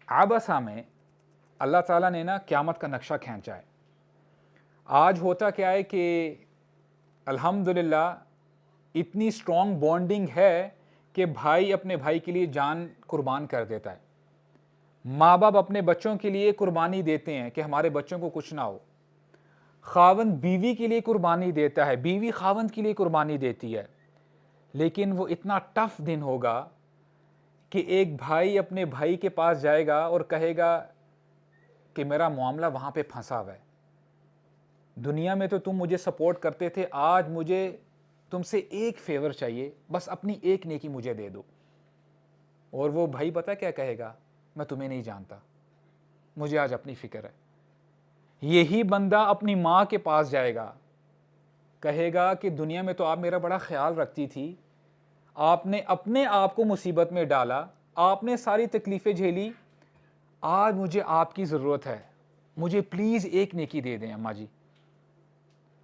عبسہ میں اللہ تعالیٰ نے نا قیامت کا نقشہ کھینچا ہے۔ آج ہوتا کیا ہے کہ الحمدللہ اتنی سٹرونگ بانڈنگ ہے کہ بھائی اپنے بھائی کے لیے جان قربان کر دیتا ہے، ماں باپ اپنے بچوں کے لیے قربانی دیتے ہیں کہ ہمارے بچوں کو کچھ نہ ہو، خاوند بیوی کے لیے قربانی دیتا ہے، بیوی خاوند کے لیے قربانی دیتی ہے۔ لیکن وہ اتنا ٹف دن ہوگا کہ ایک بھائی اپنے بھائی کے پاس جائے گا اور کہے گا کہ میرا معاملہ وہاں پہ پھنسا ہوا ہے، دنیا میں تو تم مجھے سپورٹ کرتے تھے، آج مجھے تم سے ایک فیور چاہیے، بس اپنی ایک نیکی مجھے دے دو۔ اور وہ بھائی پتہ کیا کہے گا؟ میں تمہیں نہیں جانتا، مجھے آج اپنی فکر ہے۔ یہی بندہ اپنی ماں کے پاس جائے گا، کہے گا کہ دنیا میں تو آپ میرا بڑا خیال رکھتی تھی، آپ نے اپنے آپ کو مصیبت میں ڈالا، آپ نے ساری تکلیفیں جھیلی، آج مجھے آپ کی ضرورت ہے، مجھے پلیز ایک نیکی دے دیں اماں جی۔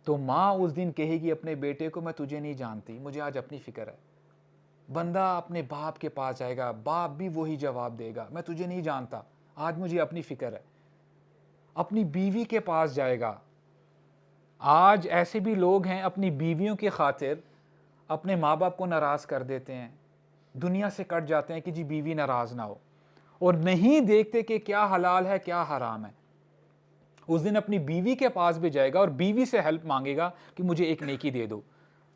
تو ماں اس دن کہے گی اپنے بیٹے کو میں تجھے نہیں جانتی، مجھے آج اپنی فکر ہے۔ بندہ اپنے باپ کے پاس جائے گا، باپ بھی وہی جواب دے گا، میں تجھے نہیں جانتا، آج مجھے اپنی فکر ہے۔ اپنی بیوی کے پاس جائے گا، آج ایسے بھی لوگ ہیں اپنی بیویوں کی خاطر اپنے ماں باپ کو ناراض کر دیتے ہیں، دنیا سے کٹ جاتے ہیں کہ جی بیوی ناراض نہ ہو، اور نہیں دیکھتے کہ کیا حلال ہے کیا حرام ہے۔ اس دن اپنی بیوی کے پاس بھی جائے گا اور بیوی سے ہیلپ مانگے گا کہ مجھے ایک نیکی دے دو،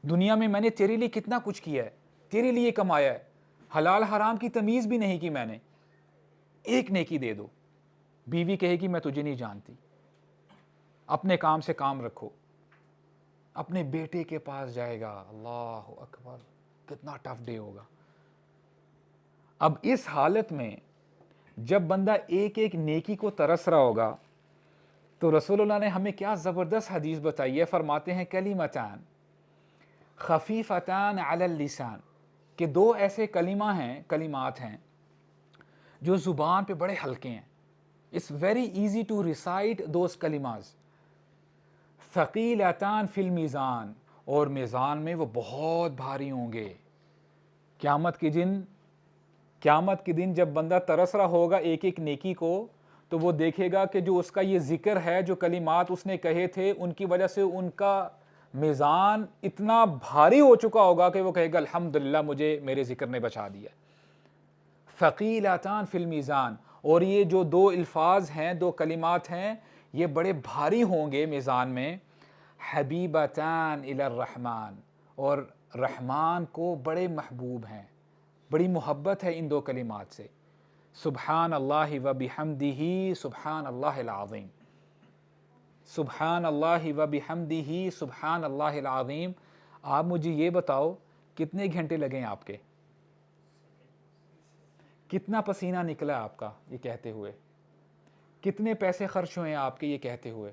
دنیا میں نے تیرے لیے کتنا کچھ کیا ہے، تیرے لیے کمایا ہے، حلال حرام کی تمیز بھی نہیں کی میں نے، ایک نیکی دے دو۔ بیوی کہے گی میں تجھے نہیں جانتی، اپنے کام سے کام رکھو۔ اپنے بیٹے کے پاس جائے گا، اللہ اکبر، کتنا ٹف ڈے ہوگا۔ اب اس حالت میں جب بندہ ایک ایک نیکی کو ترس رہا ہوگا تو رسول اللہ نے ہمیں کیا زبردست حدیث بتائی ہے، فرماتے ہیں کلمتان خفیفتان علی اللسان، کہ 2 ایسے کلمات ہیں جو زبان پہ بڑے ہلکے ہیں۔ It's very easy to recite those کلمات۔ ثقیلتان فی المیزان، اور میزان میں وہ بہت بھاری ہوں گے۔ قیامت کے دن جب بندہ ترس رہا ہوگا ایک ایک نیکی کو، تو وہ دیکھے گا کہ جو اس کا یہ ذکر ہے، جو کلمات اس نے کہے تھے، ان کی وجہ سے ان کا میزان اتنا بھاری ہو چکا ہوگا کہ وہ کہے گا الحمدللہ مجھے میرے ذکر نے بچا دیا۔ ثقیلتان فی المیزان، اور یہ جو 2 الفاظ ہیں، 2 کلمات ہیں، یہ بڑے بھاری ہوں گے میزان میں۔ حبیبتان الی الرحمن، اور رحمان کو بڑے محبوب ہیں، بڑی محبت ہے ان 2 کلمات سے۔ سبحان اللہ و بحمدہ سبحان اللہ العظیم، سبحان اللہ و بحمدہ سبحان اللہ العظیم۔ آپ مجھے یہ بتاؤ کتنے گھنٹے لگے ہیں آپ کے، کتنا پسینہ نکلا آپ کا یہ کہتے ہوئے، کتنے پیسے خرچ ہوئے ہیں آپ کے یہ کہتے ہوئے،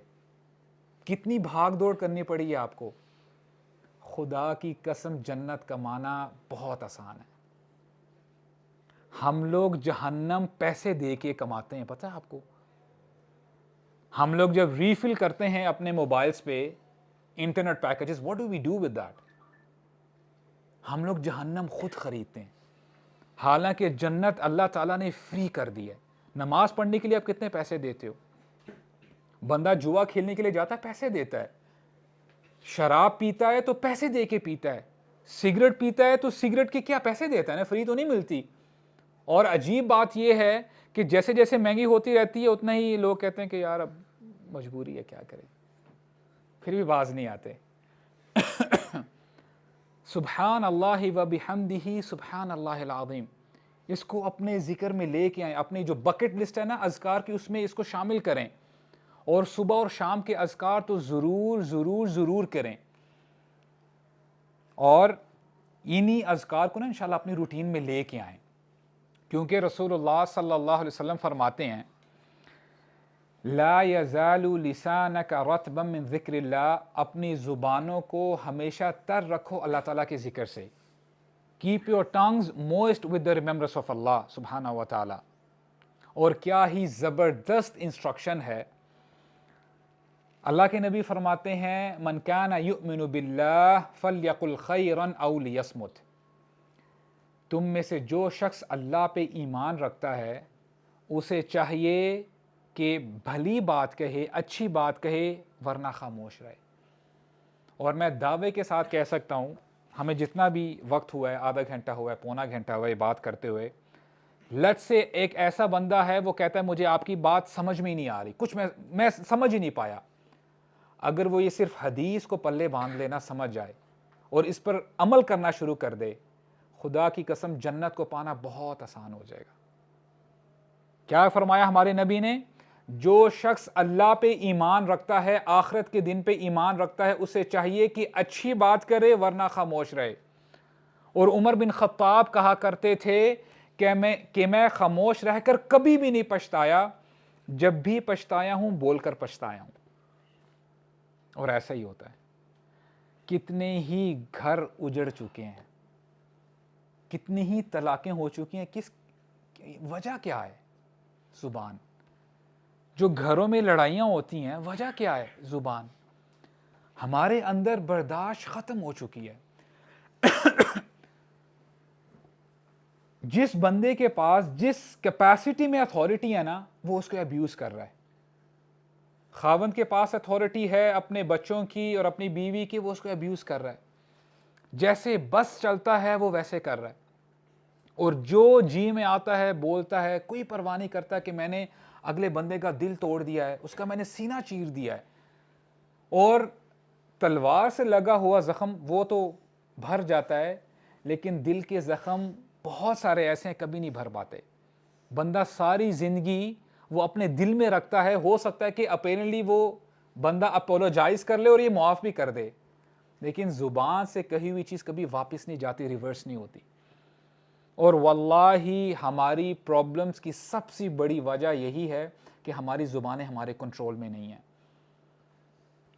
کتنی بھاگ دوڑ کرنی پڑی ہے آپ کو۔ خدا کی قسم جنت کمانا بہت آسان ہے۔ ہم لوگ جہنم پیسے دے کے کماتے ہیں، پتہ ہے آپ کو؟ ہم لوگ جب ریفل کرتے ہیں اپنے موبائلز پہ internet packages, what do we do with that؟ ہم لوگ جہنم خود خریدتے ہیں، حالانکہ جنت اللہ تعالیٰ نے فری کر دی ہے۔ نماز پڑھنے کے لیے آپ کتنے پیسے دیتے ہو؟ بندہ جوا کھیلنے کے لیے جاتا ہے، پیسے دیتا ہے، شراب پیتا ہے تو پیسے دے کے پیتا ہے، سگریٹ پیتا ہے تو سگریٹ کے کیا پیسے دیتا ہے نا، فری تو نہیں ملتی۔ اور عجیب بات یہ ہے کہ جیسے جیسے مہنگی ہوتی رہتی ہے اتنا ہی لوگ کہتے ہیں کہ یار اب مجبوری ہے، کیا کریں، پھر بھی باز نہیں آتے۔ سبحان اللہ و بحمدہ سبحان اللہ العظیم، اس کو اپنے ذکر میں لے کے آئیں، اپنی جو بکٹ لسٹ ہے نا اذکار کی، اس میں اس کو شامل کریں، اور صبح اور شام کے اذکار تو ضرور ضرور ضرور کریں، اور انہی اذکار کو نا انشاءاللہ اپنی روٹین میں لے کے آئیں، کیونکہ رسول اللہ صلی اللہ علیہ وسلم فرماتے ہیں لا یزال لسانک رطبا من ذکر اللہ، اپنی زبانوں کو ہمیشہ تر رکھو اللہ تعالیٰ کے ذکر سے. Keep your tongues moist with the remembrance of Allah سبحانہ و تعالیٰ. اور کیا ہی زبردست انسٹرکشن ہے. اللہ کے نبی فرماتے ہیں من کان یؤمن باللہ فلیقل خیرا او لیصمت، تم میں سے جو شخص اللہ پہ ایمان رکھتا ہے اسے چاہیے کہ بھلی بات کہے، اچھی بات کہے، ورنہ خاموش رہے. اور میں دعوے کے ساتھ کہہ سکتا ہوں، ہمیں جتنا بھی وقت ہوا ہے، آدھا گھنٹہ ہوا ہے، پونا گھنٹہ ہوا ہے بات کرتے ہوئے، لیٹس سے ایک ایسا بندہ ہے وہ کہتا ہے مجھے آپ کی بات سمجھ میں ہی نہیں آ رہی، کچھ میں سمجھ ہی نہیں پایا. اگر وہ یہ صرف حدیث کو پلے باندھ لینا سمجھ جائے اور اس پر عمل کرنا شروع کر دے، خدا کی قسم جنت کو پانا بہت آسان ہو جائے گا. کیا فرمایا ہمارے نبی نے؟ جو شخص اللہ پہ ایمان رکھتا ہے، آخرت کے دن پہ ایمان رکھتا ہے، اسے چاہیے کہ اچھی بات کرے ورنہ خاموش رہے. اور عمر بن خطاب کہا کرتے تھے کہ میں خاموش رہ کر کبھی بھی نہیں پچھتایا، جب بھی پچھتایا ہوں بول کر پچھتایا ہوں. اور ایسا ہی ہوتا ہے. کتنے ہی گھر اجڑ چکے ہیں، کتنی ہی طلاقیں ہو چکی ہیں، کس وجہ کیا ہے؟ زبان. جو گھروں میں لڑائیاں ہوتی ہیں وجہ کیا ہے؟ زبان. ہمارے اندر برداشت ختم ہو چکی ہے. جس بندے کے پاس جس کیپیسٹی میں اتھارٹی ہے نا، وہ اس کو ابیوز کر رہا ہے. خاوند کے پاس اتھارٹی ہے اپنے بچوں کی اور اپنی بیوی کی، وہ اس کو ابیوز کر رہا ہے. جیسے بس چلتا ہے وہ ویسے کر رہا ہے. اور جو جی میں آتا ہے بولتا ہے، کوئی پرواہ نہیں کرتا کہ میں نے اگلے بندے کا دل توڑ دیا ہے، اس کا میں نے سینہ چیر دیا ہے. اور تلوار سے لگا ہوا زخم وہ تو بھر جاتا ہے، لیکن دل کے زخم بہت سارے ایسے ہیں کبھی نہیں بھر پاتے. بندہ ساری زندگی وہ اپنے دل میں رکھتا ہے، ہو سکتا ہے کہ اپیرنٹلی وہ بندہ اپولوجائز کر لے اور یہ معاف بھی کر دے، لیکن زبان سے کہی ہوئی چیز کبھی واپس نہیں جاتی، ریورس نہیں ہوتی. اور واللہ ہماری پرابلمز کی سب سے بڑی وجہ یہی ہے کہ ہماری زبانیں ہمارے کنٹرول میں نہیں ہیں.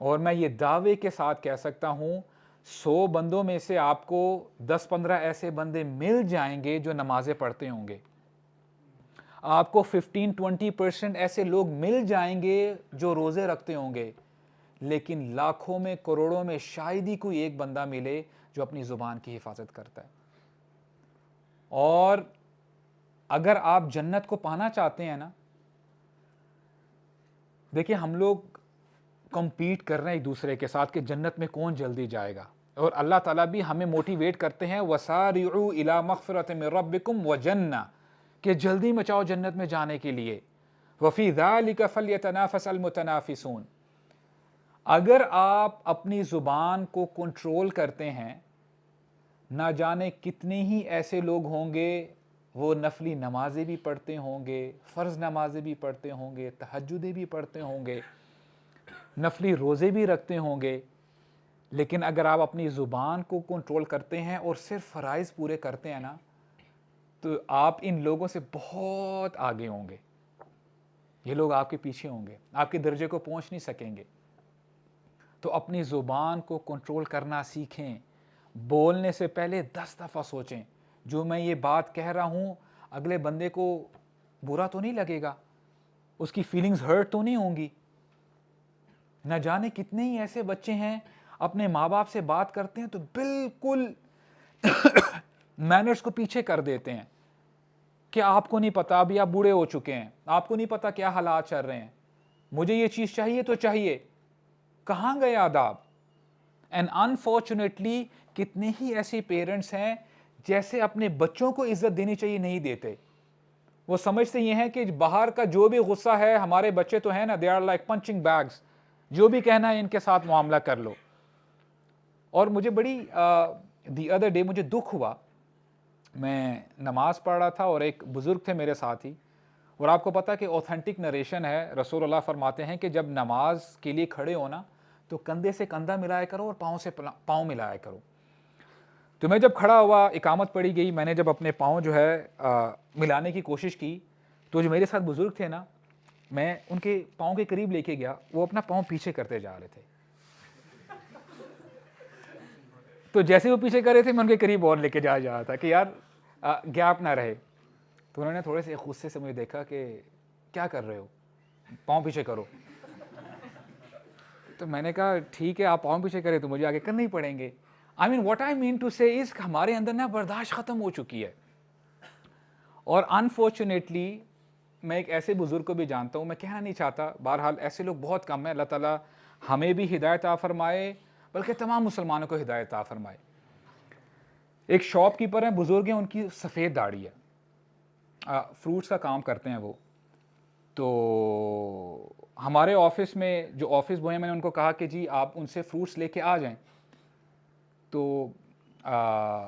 اور میں یہ دعوے کے ساتھ کہہ سکتا ہوں 100 بندوں میں سے آپ کو 10-15 ایسے بندے مل جائیں گے جو نمازیں پڑھتے ہوں گے. آپ کو 15-20% ایسے لوگ مل جائیں گے جو روزے رکھتے ہوں گے، لیکن لاکھوں میں کروڑوں میں شاید ہی کوئی ایک بندہ ملے جو اپنی زبان کی حفاظت کرتا ہے. اور اگر آپ جنت کو پانا چاہتے ہیں نا، دیکھیں ہم لوگ کمپیٹ کر رہے ہیں ایک دوسرے کے ساتھ کہ جنت میں کون جلدی جائے گا، اور اللہ تعالیٰ بھی ہمیں موٹیویٹ کرتے ہیں وَسَارِعُوا إِلَى مَغْفِرَةٍ مِّن رَبِّكُمْ وَجَنَّةٍ، کہ جلدی مچاؤ جنت میں جانے کے لیے. وَفِي ذَلِكَ فَلْيَتَنَافَسِ الْمُتَنَافِسُونَ. اگر آپ اپنی زبان کو کنٹرول کرتے ہیں، نہ جانے کتنے ہی ایسے لوگ ہوں گے وہ نفلی نمازیں بھی پڑھتے ہوں گے، فرض نمازیں بھی پڑھتے ہوں گے، تہجدیں بھی پڑھتے ہوں گے، نفلی روزے بھی رکھتے ہوں گے، لیکن اگر آپ اپنی زبان کو کنٹرول کرتے ہیں اور صرف فرائض پورے کرتے ہیں نا، تو آپ ان لوگوں سے بہت آگے ہوں گے. یہ لوگ آپ کے پیچھے ہوں گے، آپ کے درجے کو پہنچ نہیں سکیں گے. تو اپنی زبان کو کنٹرول کرنا سیکھیں. بولنے سے پہلے 10 دفعہ سوچیں جو میں یہ بات کہہ رہا ہوں اگلے بندے کو برا تو نہیں لگے گا، اس کی فیلنگز ہرٹ تو نہیں ہوں گی. نہ جانے کتنے ہی ایسے بچے ہیں اپنے ماں باپ سے بات کرتے ہیں تو بالکل مینرز کو پیچھے کر دیتے ہیں کہ آپ کو نہیں پتا، ابھی آپ بوڑھے ہو چکے ہیں، آپ کو نہیں پتا کیا حالات چل رہے ہیں، مجھے یہ چیز چاہیے تو چاہیے. کہاں گئے آداب؟ اینڈ انفارچونیٹلی کتنے ہی ایسے پیرنٹس ہیں جیسے اپنے بچوں کو عزت دینی چاہیے نہیں دیتے. وہ سمجھتے یہ ہیں کہ باہر کا جو بھی غصہ ہے، ہمارے بچے تو ہیں نا، they are like punching bags, جو بھی کہنا ہے ان کے ساتھ معاملہ کر لو. اور مجھے بڑی دی ادر ڈے مجھے دکھ ہوا، میں نماز پڑھ رہا تھا اور ایک بزرگ تھے میرے ساتھ ہی، اور آپ کو پتہ کہ اوتھینٹک نریشن ہے، رسول اللہ فرماتے ہیں کہ جب نماز کے لیے کھڑے ہونا تو کندھے سے کندھا ملایا کرو اور پاؤں سے پاؤں ملایا کرو. تو میں جب کھڑا ہوا، اقامت پڑی گئی، میں نے جب اپنے پاؤں جو ہے ملانے کی کوشش کی تو جو میرے ساتھ بزرگ تھے نا، میں ان کے پاؤں کے قریب لے کے گیا، وہ اپنا پاؤں پیچھے کرتے جا رہے تھے. تو جیسے وہ پیچھے کر رہے تھے میں ان کے قریب اور لے کے جا رہا تھا کہ یار گیپ نہ رہے. تو انہوں نے تھوڑے سے غصے سے مجھے دیکھا کہ کیا کر رہے ہو، پاؤں پیچھے کرو. تو میں نے کہا ٹھیک ہے، آپ پاؤں پیچھے کریں تو مجھے آگے کرنے ہی پڑیں گے. آئی مین واٹ آئی مین ٹو سے از ہمارے اندر نا برداشت ختم ہو چکی ہے. اور انفارچونیٹلی میں ایک ایسے بزرگ کو بھی جانتا ہوں، میں کہنا نہیں چاہتا، بہرحال ایسے لوگ بہت کم ہیں. اللہ تعالیٰ ہمیں بھی ہدایت عطا فرمائے، بلکہ تمام مسلمانوں کو ہدایت عطا فرمائے. ایک شاپ کیپر ہیں، بزرگ ہیں، ان کی سفید داڑھی ہے، فروٹس کا کام کرتے ہیں وہ. تو ہمارے آفس میں جو آفس بوائے ہیں، میں نے ان کو کہا کہ جی آپ ان سے فروٹس لے کے آ جائیں. تو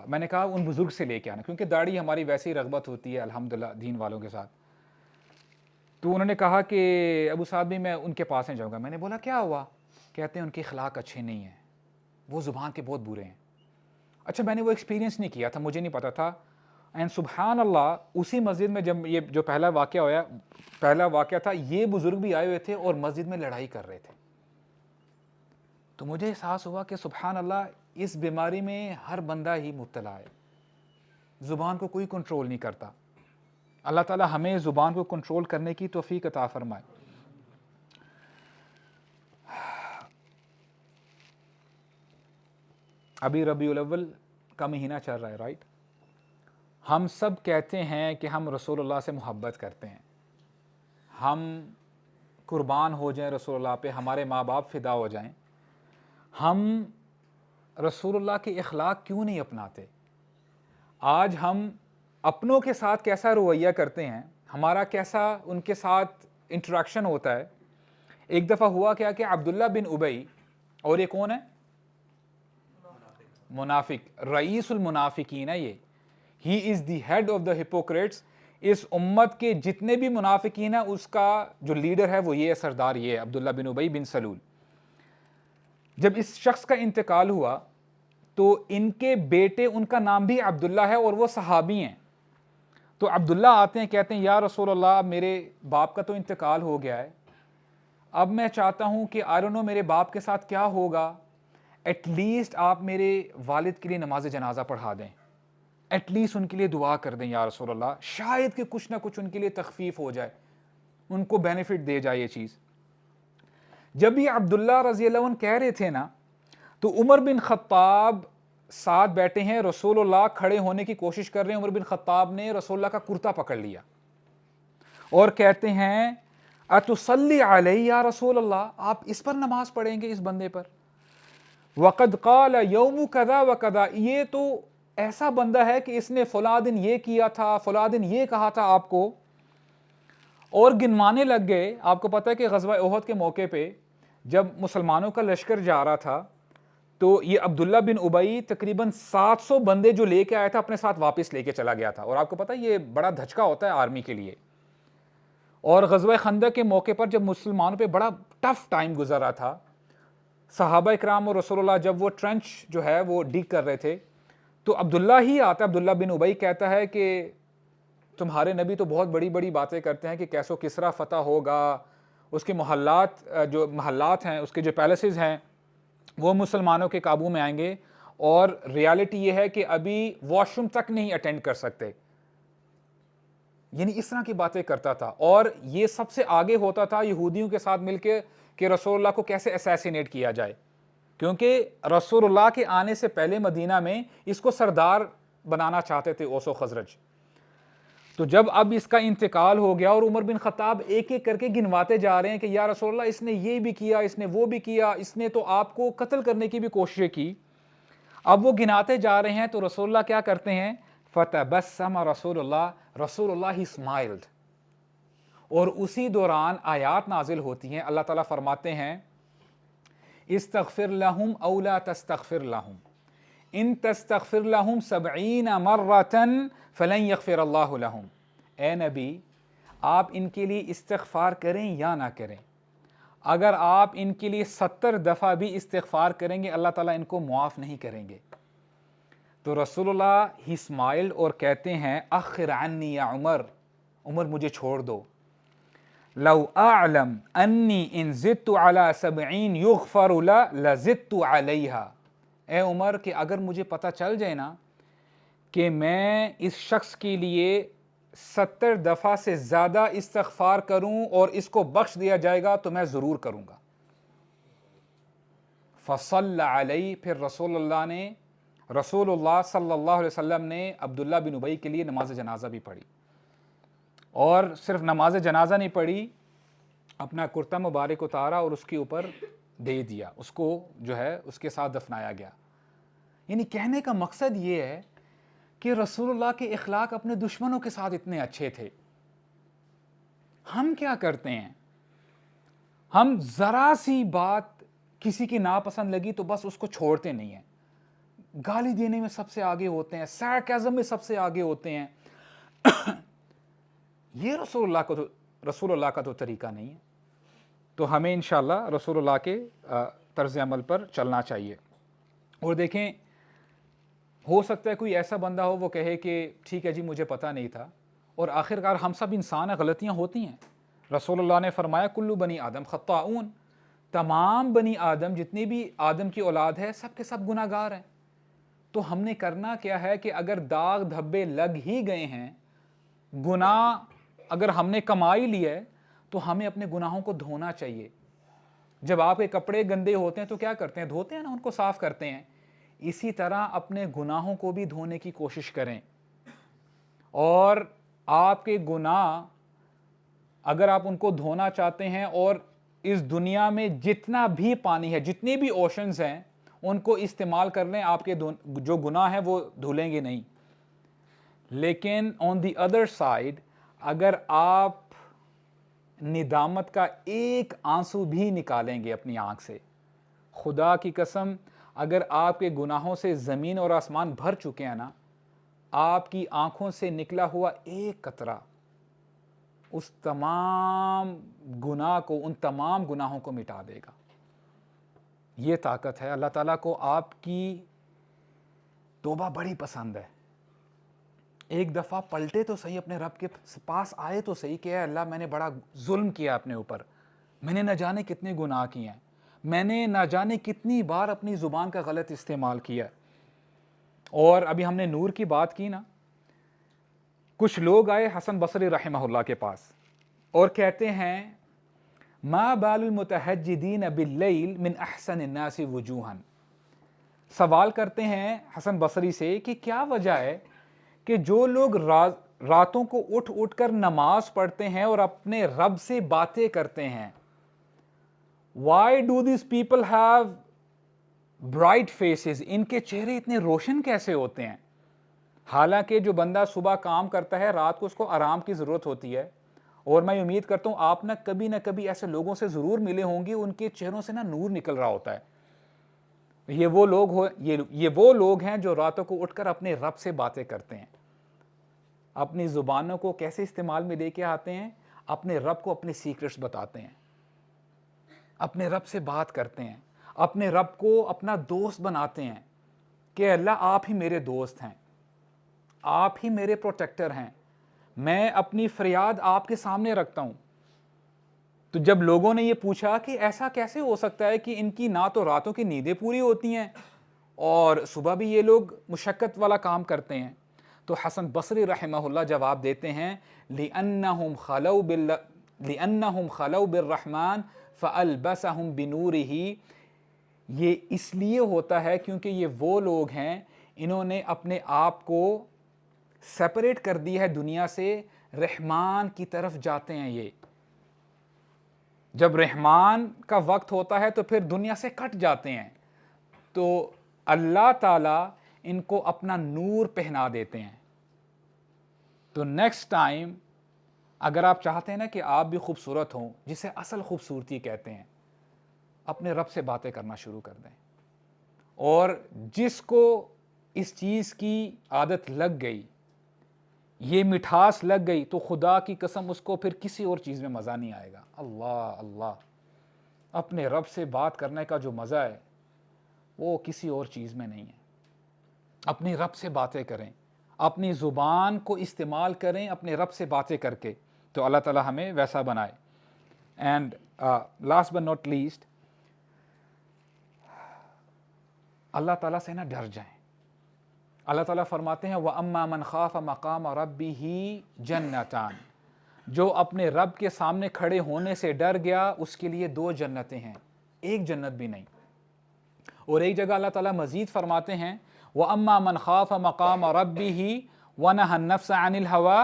میں نے کہا ان بزرگ سے لے کے آنا، کیونکہ داڑھی ہماری ویسے ہی رغبت ہوتی ہے الحمدللہ دین والوں کے ساتھ. تو انہوں نے کہا کہ ابو صاحب بھی میں ان کے پاس نہیں جاؤں گا. میں نے بولا کیا ہوا؟ کہتے ہیں ان کے اخلاق اچھے نہیں ہیں، وہ زبان کے بہت برے ہیں. اچھا میں نے وہ ایکسپیرینس نہیں کیا تھا، مجھے نہیں پتا تھا. اینڈ سبحان اللہ اسی مسجد میں جب یہ جو پہلا واقعہ تھا، یہ بزرگ بھی آئے ہوئے تھے اور مسجد میں لڑائی کر رہے تھے. تو مجھے احساس ہوا کہ سبحان اللہ اس بیماری میں ہر بندہ ہی مبتلا ہے، زبان کو کوئی کنٹرول نہیں کرتا. اللہ تعالیٰ ہمیں زبان کو کنٹرول کرنے کی توفیق عطا فرمائے. ابھی ربیع الاول کا مہینہ چل رہا ہے، رائٹ؟ ہم سب کہتے ہیں کہ ہم رسول اللہ سے محبت کرتے ہیں، ہم قربان ہو جائیں رسول اللہ پہ، ہمارے ماں باپ فدا ہو جائیں. ہم رسول اللہ کے اخلاق کیوں نہیں اپناتے؟ آج ہم اپنوں کے ساتھ کیسا رویہ کرتے ہیں، ہمارا کیسا ان کے ساتھ انٹریکشن ہوتا ہے. ایک دفعہ ہوا کیا کہ عبداللہ بن ابی، اور یہ کون ہے؟ منافق، رئیس المنافقین ہے یہ. ہی از دی ہیڈ آف دا ہپوکریٹس. اس امت کے جتنے بھی منافقین ہیں اس کا جو لیڈر ہے وہ یہ ہے، سردار یہ ہے، عبداللہ بن ابی بن سلول. جب اس شخص کا انتقال ہوا تو ان کے بیٹے، ان کا نام بھی عبداللہ ہے اور وہ صحابی ہیں. تو عبداللہ آتے ہیں، کہتے ہیں یا رسول اللہ میرے باپ کا تو انتقال ہو گیا ہے، اب میں چاہتا ہوں کہ آئی ڈونٹ نو میرے باپ کے ساتھ کیا ہوگا، ایٹ لیسٹ آپ میرے والد کے لیے نماز جنازہ پڑھا دیں، ایٹ لیسٹ ان کے لیے دعا کر دیں یا رسول اللہ، شاید کہ کچھ نہ کچھ ان کے لیے تخفیف ہو جائے، ان کو بینیفٹ دے جائے یہ چیز. جب یہ عبداللہ رضی اللہ عنہ کہہ رہے تھے نا، تو عمر بن خطاب ساتھ بیٹھے ہیں، رسول اللہ کھڑے ہونے کی کوشش کر رہے ہیں. عمر بن خطاب نے رسول اللہ کا کرتا پکڑ لیا اور کہتے ہیں اتصلی علیہ یا رسول اللہ، آپ اس پر نماز پڑھیں گے، اس بندے پر؟ وقد قال یوم کذا وکذا، یہ تو ایسا بندہ ہے کہ اس نے فلاں دن یہ کیا تھا، فلاں دن یہ کہا تھا آپ کو. اور گنوانے لگ گئے. آپ کو پتہ ہے کہ غزوہ احد کے موقع پہ جب مسلمانوں کا لشکر جا رہا تھا تو یہ عبداللہ بن ابی تقریباً 700 بندے جو لے کے آیا تھا اپنے ساتھ واپس لے کے چلا گیا تھا. اور آپ کو پتہ ہے یہ بڑا دھچکا ہوتا ہے آرمی کے لیے. اور غزوہ خندق کے موقع پر جب مسلمانوں پہ بڑا ٹف ٹائم گزر رہا تھا، صحابہ اکرام اور رسول اللہ جب وہ ٹرنچ جو ہے وہ ڈگ کر رہے تھے، تو عبداللہ ہی آتا ہے، عبداللہ بن ابی کہتا ہے کہ تمہارے نبی تو بہت بڑی بڑی باتیں کرتے ہیں کہ کیسو کسرا فتح ہوگا، اس کے محلات ہیں، اس کے جو پیلسز ہیں وہ مسلمانوں کے قابو میں آئیں گے، اور ریالٹی یہ ہے کہ ابھی واش روم تک نہیں اٹینڈ کر سکتے. یعنی اس طرح کی باتیں کرتا تھا. اور یہ سب سے آگے ہوتا تھا یہودیوں کے ساتھ مل کے کہ رسول اللہ کو کیسے اسیسینیٹ کیا جائے، کیونکہ رسول اللہ کے آنے سے پہلے مدینہ میں اس کو سردار بنانا چاہتے تھے اوس و خزرج. تو جب اب اس کا انتقال ہو گیا اور عمر بن خطاب ایک ایک کر کے گنواتے جا رہے ہیں کہ یا رسول اللہ اس نے یہ بھی کیا، اس نے وہ بھی کیا، اس نے تو آپ کو قتل کرنے کی بھی کوششیں کی. اب وہ گناتے جا رہے ہیں تو رسول اللہ کیا کرتے ہیں؟ فتبسم رسول اللہ ہی اسمائلڈ. اور اسی دوران آیات نازل ہوتی ہیں. اللہ تعالیٰ فرماتے ہیں استغفر لہم او لا تستغفر لہم ان تستغفر لہم 70 مرۃ فلن یغفر اللہ لہم. اے نبی آپ ان کے لیے استغفار کریں یا نہ کریں، اگر آپ ان کے لیے 70 دفعہ بھی استغفار کریں گے اللہ تعالیٰ ان کو معاف نہیں کریں گے۔ تو رسول اللہ ہی اسمائلڈ اور کہتے ہیں اخر عنی یا عمر، عمر مجھے چھوڑ دو، لو اعلم انی ان زدت علی 70 یغفر لزدت علیہا، اے عمر کہ اگر مجھے پتہ چل جائے نا کہ میں اس شخص کے لیے 70 دفعہ سے زیادہ استغفار کروں اور اس کو بخش دیا جائے گا تو میں ضرور کروں گا۔ فصلی علیہ، پھر رسول اللہ صلی اللہ علیہ وسلم نے عبداللہ بن ابی کے لیے نماز جنازہ بھی پڑھی، اور صرف نماز جنازہ نہیں پڑھی، اپنا کرتا مبارک اتارا اور اس کے اوپر دے دیا، اس کو جو ہے اس کے ساتھ دفنایا گیا۔ یعنی کہنے کا مقصد یہ ہے کہ رسول اللہ کے اخلاق اپنے دشمنوں کے ساتھ اتنے اچھے تھے۔ ہم کیا کرتے ہیں؟ ہم ذرا سی بات کسی کی ناپسند لگی تو بس اس کو چھوڑتے نہیں ہیں، گالی دینے میں سب سے آگے ہوتے ہیں، سارکیزم میں سب سے آگے ہوتے ہیں۔ یہ رسول اللہ کا تو طریقہ نہیں ہے۔ تو ہمیں انشاءاللہ رسول اللہ کے طرز عمل پر چلنا چاہیے۔ اور دیکھیں، ہو سکتا ہے کوئی ایسا بندہ ہو وہ کہے کہ ٹھیک ہے جی مجھے پتہ نہیں تھا، اور آخرکار ہم سب انسان ہیں، غلطیاں ہوتی ہیں۔ رسول اللہ نے فرمایا کلو بنی آدم خطاؤن، تمام بنی آدم جتنی بھی آدم کی اولاد ہے سب کے سب گناہ گار ہیں۔ تو ہم نے کرنا کیا ہے کہ اگر داغ دھبے لگ ہی گئے ہیں، گناہ اگر ہم نے کمائی لیا ہے تو ہمیں اپنے گناہوں کو دھونا چاہیے۔ جب آپ کے کپڑے گندے ہوتے ہیں تو کیا کرتے ہیں؟ دھوتے ہیں نا، ان کو صاف کرتے ہیں۔ اسی طرح اپنے گناہوں کو بھی دھونے کی کوشش کریں، اور آپ کے گناہ اگر آپ ان کو دھونا چاہتے ہیں، اور اس دنیا میں جتنا بھی پانی ہے، جتنے بھی اوشنز ہیں، ان کو استعمال کر لیں، آپ کے جو گناہ ہیں وہ دھلیں گے نہیں۔ لیکن آن دی ادر سائڈ، اگر آپ ندامت کا ایک آنسو بھی نکالیں گے اپنی آنکھ سے، خدا کی قسم اگر آپ کے گناہوں سے زمین اور آسمان بھر چکے ہیں نا، آپ کی آنکھوں سے نکلا ہوا ایک قطرہ اس تمام گناہ کو، ان تمام گناہوں کو مٹا دے گا۔ یہ طاقت ہے۔ اللہ تعالیٰ کو آپ کی توبہ بڑی پسند ہے۔ ایک دفعہ پلٹے تو صحیح، اپنے رب کے پاس آئے تو صحیح کہ اے اللہ میں نے بڑا ظلم کیا اپنے اوپر، میں نے نہ جانے کتنے گناہ کیے ہیں، میں نے نہ جانے کتنی بار اپنی زبان کا غلط استعمال کیا۔ اور ابھی ہم نے نور کی بات کی نا، کچھ لوگ آئے حسن بصری رحمہ اللہ کے پاس اور کہتے ہیں ما بال المتہجدین باللیل من احسن الناس وجوہا، سوال کرتے ہیں حسن بصری سے کہ کیا وجہ ہے کہ جو لوگ راتوں کو اٹھ اٹھ کر نماز پڑھتے ہیں اور اپنے رب سے باتیں کرتے ہیں، why do these people have bright faces، ان کے چہرے اتنے روشن کیسے ہوتے ہیں؟ حالانکہ جو بندہ صبح کام کرتا ہے رات کو اس کو آرام کی ضرورت ہوتی ہے، اور میں امید کرتا ہوں آپ نہ کبھی ایسے لوگوں سے ضرور ملے ہوں گے، ان کے چہروں سے نور نکل رہا ہوتا ہے۔ یہ وہ لوگ ہیں جو راتوں کو اٹھ کر اپنے رب سے باتیں کرتے ہیں، اپنی زبانوں کو کیسے استعمال میں لے کے آتے ہیں، اپنے رب کو اپنے سیکرٹس بتاتے ہیں، اپنے رب سے بات کرتے ہیں، اپنے رب کو اپنا دوست بناتے ہیں کہ اللہ آپ ہی میرے دوست ہیں، آپ ہی میرے پروٹیکٹر ہیں، میں اپنی فریاد آپ کے سامنے رکھتا ہوں۔ تو جب لوگوں نے یہ پوچھا کہ ایسا کیسے ہو سکتا ہے کہ ان کی نہ تو راتوں کی نیندیں پوری ہوتی ہیں اور صبح بھی یہ لوگ مشقت والا کام کرتے ہیں، تو حسن بصری رحمہ اللہ جواب دیتے ہیں لِأَنَّهُمْ خَلَوْا بِالرَّحْمَنِ فَأَلْبَسَهُمْ بِنُورِهِ، یہ اس لیے ہوتا ہے کیونکہ یہ وہ لوگ ہیں انہوں نے اپنے آپ کو سیپریٹ کر دی ہے دنیا سے، رحمان کی طرف جاتے ہیں۔ یہ جب رحمان کا وقت ہوتا ہے تو پھر دنیا سے کٹ جاتے ہیں، تو اللہ تعالیٰ ان کو اپنا نور پہنا دیتے ہیں۔ تو نیکسٹ ٹائم اگر آپ چاہتے ہیں نا کہ آپ بھی خوبصورت ہوں، جسے اصل خوبصورتی کہتے ہیں، اپنے رب سے باتیں کرنا شروع کر دیں۔ اور جس کو اس چیز کی عادت لگ گئی یہ مٹھاس لگ گئی تو خدا کی قسم اس کو پھر کسی اور چیز میں مزہ نہیں آئے گا۔ اللہ اللہ، اپنے رب سے بات کرنے کا جو مزہ ہے وہ کسی اور چیز میں نہیں ہے۔ اپنی رب سے باتیں کریں، اپنی زبان کو استعمال کریں اپنے رب سے باتیں کر کے، تو اللہ تعالیٰ ہمیں ویسا بنائے۔ And last but not least, Allah تعالیٰ سے نہ ڈر جائیں۔ اللہ تعالیٰ فرماتے ہیں وَأَمَّا مَنْ خَافَ مَقَامَ رَبِّهِ جَنَّتَانِ، جو اپنے رب کے سامنے کھڑے ہونے سے ڈر گیا اس کے لیے 2 جنتیں ہیں، ایک جنت بھی نہیں۔ اور ایک جگہ اللہ تعالیٰ مزید فرماتے ہیں وَأَمَّا مَنْ خَافَ مَقَامَ رَبِّهِ وَنَهَى النَّفْسَ عَنِ الْهَوَىٰ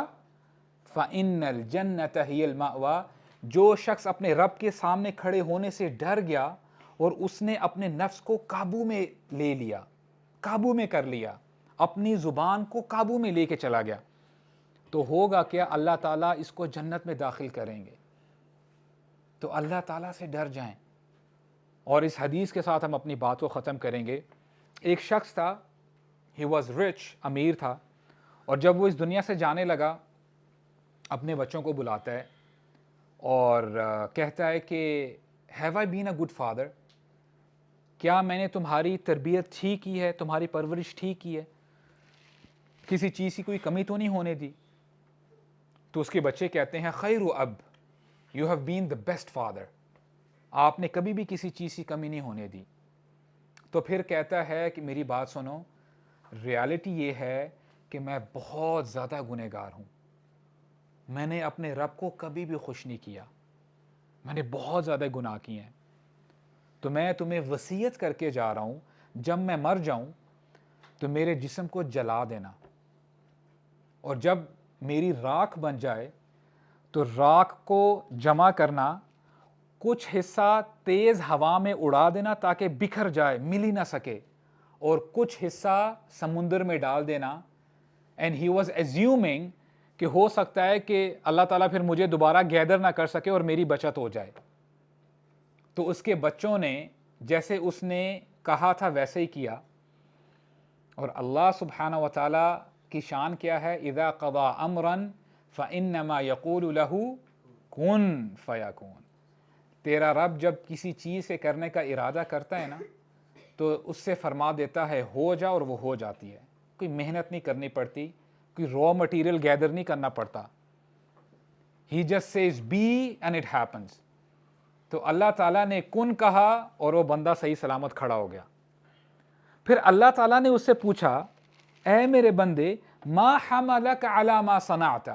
فَإِنَّ الْجَنَّةَ هِيَ الْمَأْوَىٰ، جو شخص اپنے رب کے سامنے کھڑے ہونے سے ڈر گیا اور اس نے اپنے نفس کو قابو میں لے لیا، قابو میں کر لیا، اپنی زبان کو قابو میں لے کے چلا گیا، تو ہوگا کیا؟ اللہ تعالیٰ اس کو جنت میں داخل کریں گے۔ تو اللہ تعالیٰ سے ڈر جائیں۔ اور اس حدیث کے ساتھ ہم اپنی بات کو ختم کریں گے۔ ایک شخص تھا، ہی واز رچ، امیر تھا، اور جب وہ اس دنیا سے جانے لگا اپنے بچوں کو بلاتا ہے اور کہتا ہے کہ have I been a good father, کیا میں نے تمہاری تربیت ٹھیک کی ہے، تمہاری پرورش ٹھیک کی ہے، کسی چیز کی کوئی کمی تو نہیں ہونے دی؟ تو اس کے بچے کہتے ہیں خیر اب، you have been the best father, آپ نے کبھی بھی کسی چیز کی کمی نہیں ہونے دی۔ تو پھر کہتا ہے کہ میری بات سنو، ریالٹی یہ ہے کہ میں بہت زیادہ گنہگار ہوں، میں نے اپنے رب کو کبھی بھی خوش نہیں کیا، میں نے بہت زیادہ گناہ کیے ہیں، تو میں تمہیں وصیت کر کے جا رہا ہوں جب میں مر جاؤں تو میرے جسم کو جلا دینا، اور جب میری راکھ بن جائے تو راکھ کو جمع کرنا، کچھ حصہ تیز ہوا میں اڑا دینا تاکہ بکھر جائے، مل ہی نہ سکے، اور کچھ حصہ سمندر میں ڈال دینا۔ اینڈ ہی واز ایزیومنگ کہ ہو سکتا ہے کہ اللہ تعالیٰ پھر مجھے دوبارہ گیدر نہ کر سکے اور میری بچت ہو جائے۔ تو اس کے بچوں نے جیسے اس نے کہا تھا ویسے ہی کیا، اور اللہ سبحانہ و تعالیٰ کی شان کیا ہے، اذا قضا امرا فانما یقول له کن فیکون۔ تیرا رب جب کسی چیز سے کرنے کا ارادہ کرتا ہے نا تو اس سے فرما دیتا ہے ہو جا، اور وہ ہو جاتی ہے، کوئی محنت نہیں کرنی پڑتی، کوئی را مٹیریل گیدر نہیں کرنا پڑتا، he just says be and it happens. تو اللہ تعالیٰ نے کن کہا اور وہ بندہ صحیح سلامت کھڑا ہو گیا۔ پھر اللہ تعالیٰ نے اس سے پوچھا اے میرے بندے ما حملک علی ما صنعت،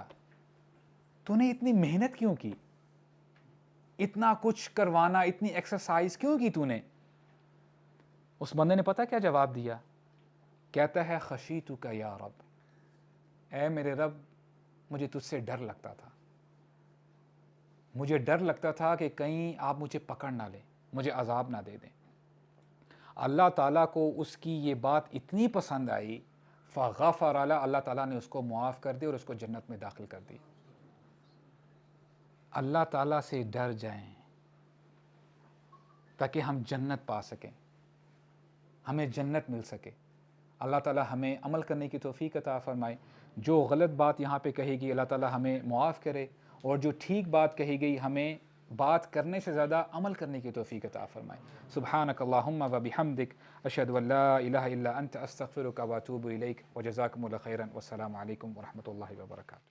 تو نے اتنی محنت کیوں کی، اتنا کچھ کروانا، اتنی ایکسرسائز کیوں کی تو نے؟ اس بندے نے پتہ کیا جواب دیا؟ کہتا ہے خشیتک یا رب، اے میرے رب مجھے تجھ سے ڈر لگتا تھا، مجھے ڈر لگتا تھا کہ کہیں آپ مجھے پکڑ نہ لیں، مجھے عذاب نہ دے دیں۔ اللہ تعالیٰ کو اس کی یہ بات اتنی پسند آئی، فغفر له، اللہ تعالیٰ نے اس کو معاف کر دی اور اس کو جنت میں داخل کر دی۔ اللہ تعالیٰ سے ڈر جائیں تاکہ ہم جنت پا سکیں، ہمیں جنت مل سکے۔ اللہ تعالیٰ ہمیں عمل کرنے کی توفیق عطا فرمائے۔ جو غلط بات یہاں پہ کہی گئی اللہ تعالیٰ ہمیں معاف کرے، اور جو ٹھیک بات کہی گئی ہمیں بات کرنے سے زیادہ عمل کرنے کی توفیق عطا فرمائے۔ سبحانک اللہم و بحمدک، اشہد ان لا الہ الا انت، استغفرک و اتوب الیک، وجزاکم اللہ خیرا، والسلام علیکم ورحمۃ اللہ وبرکاتہ۔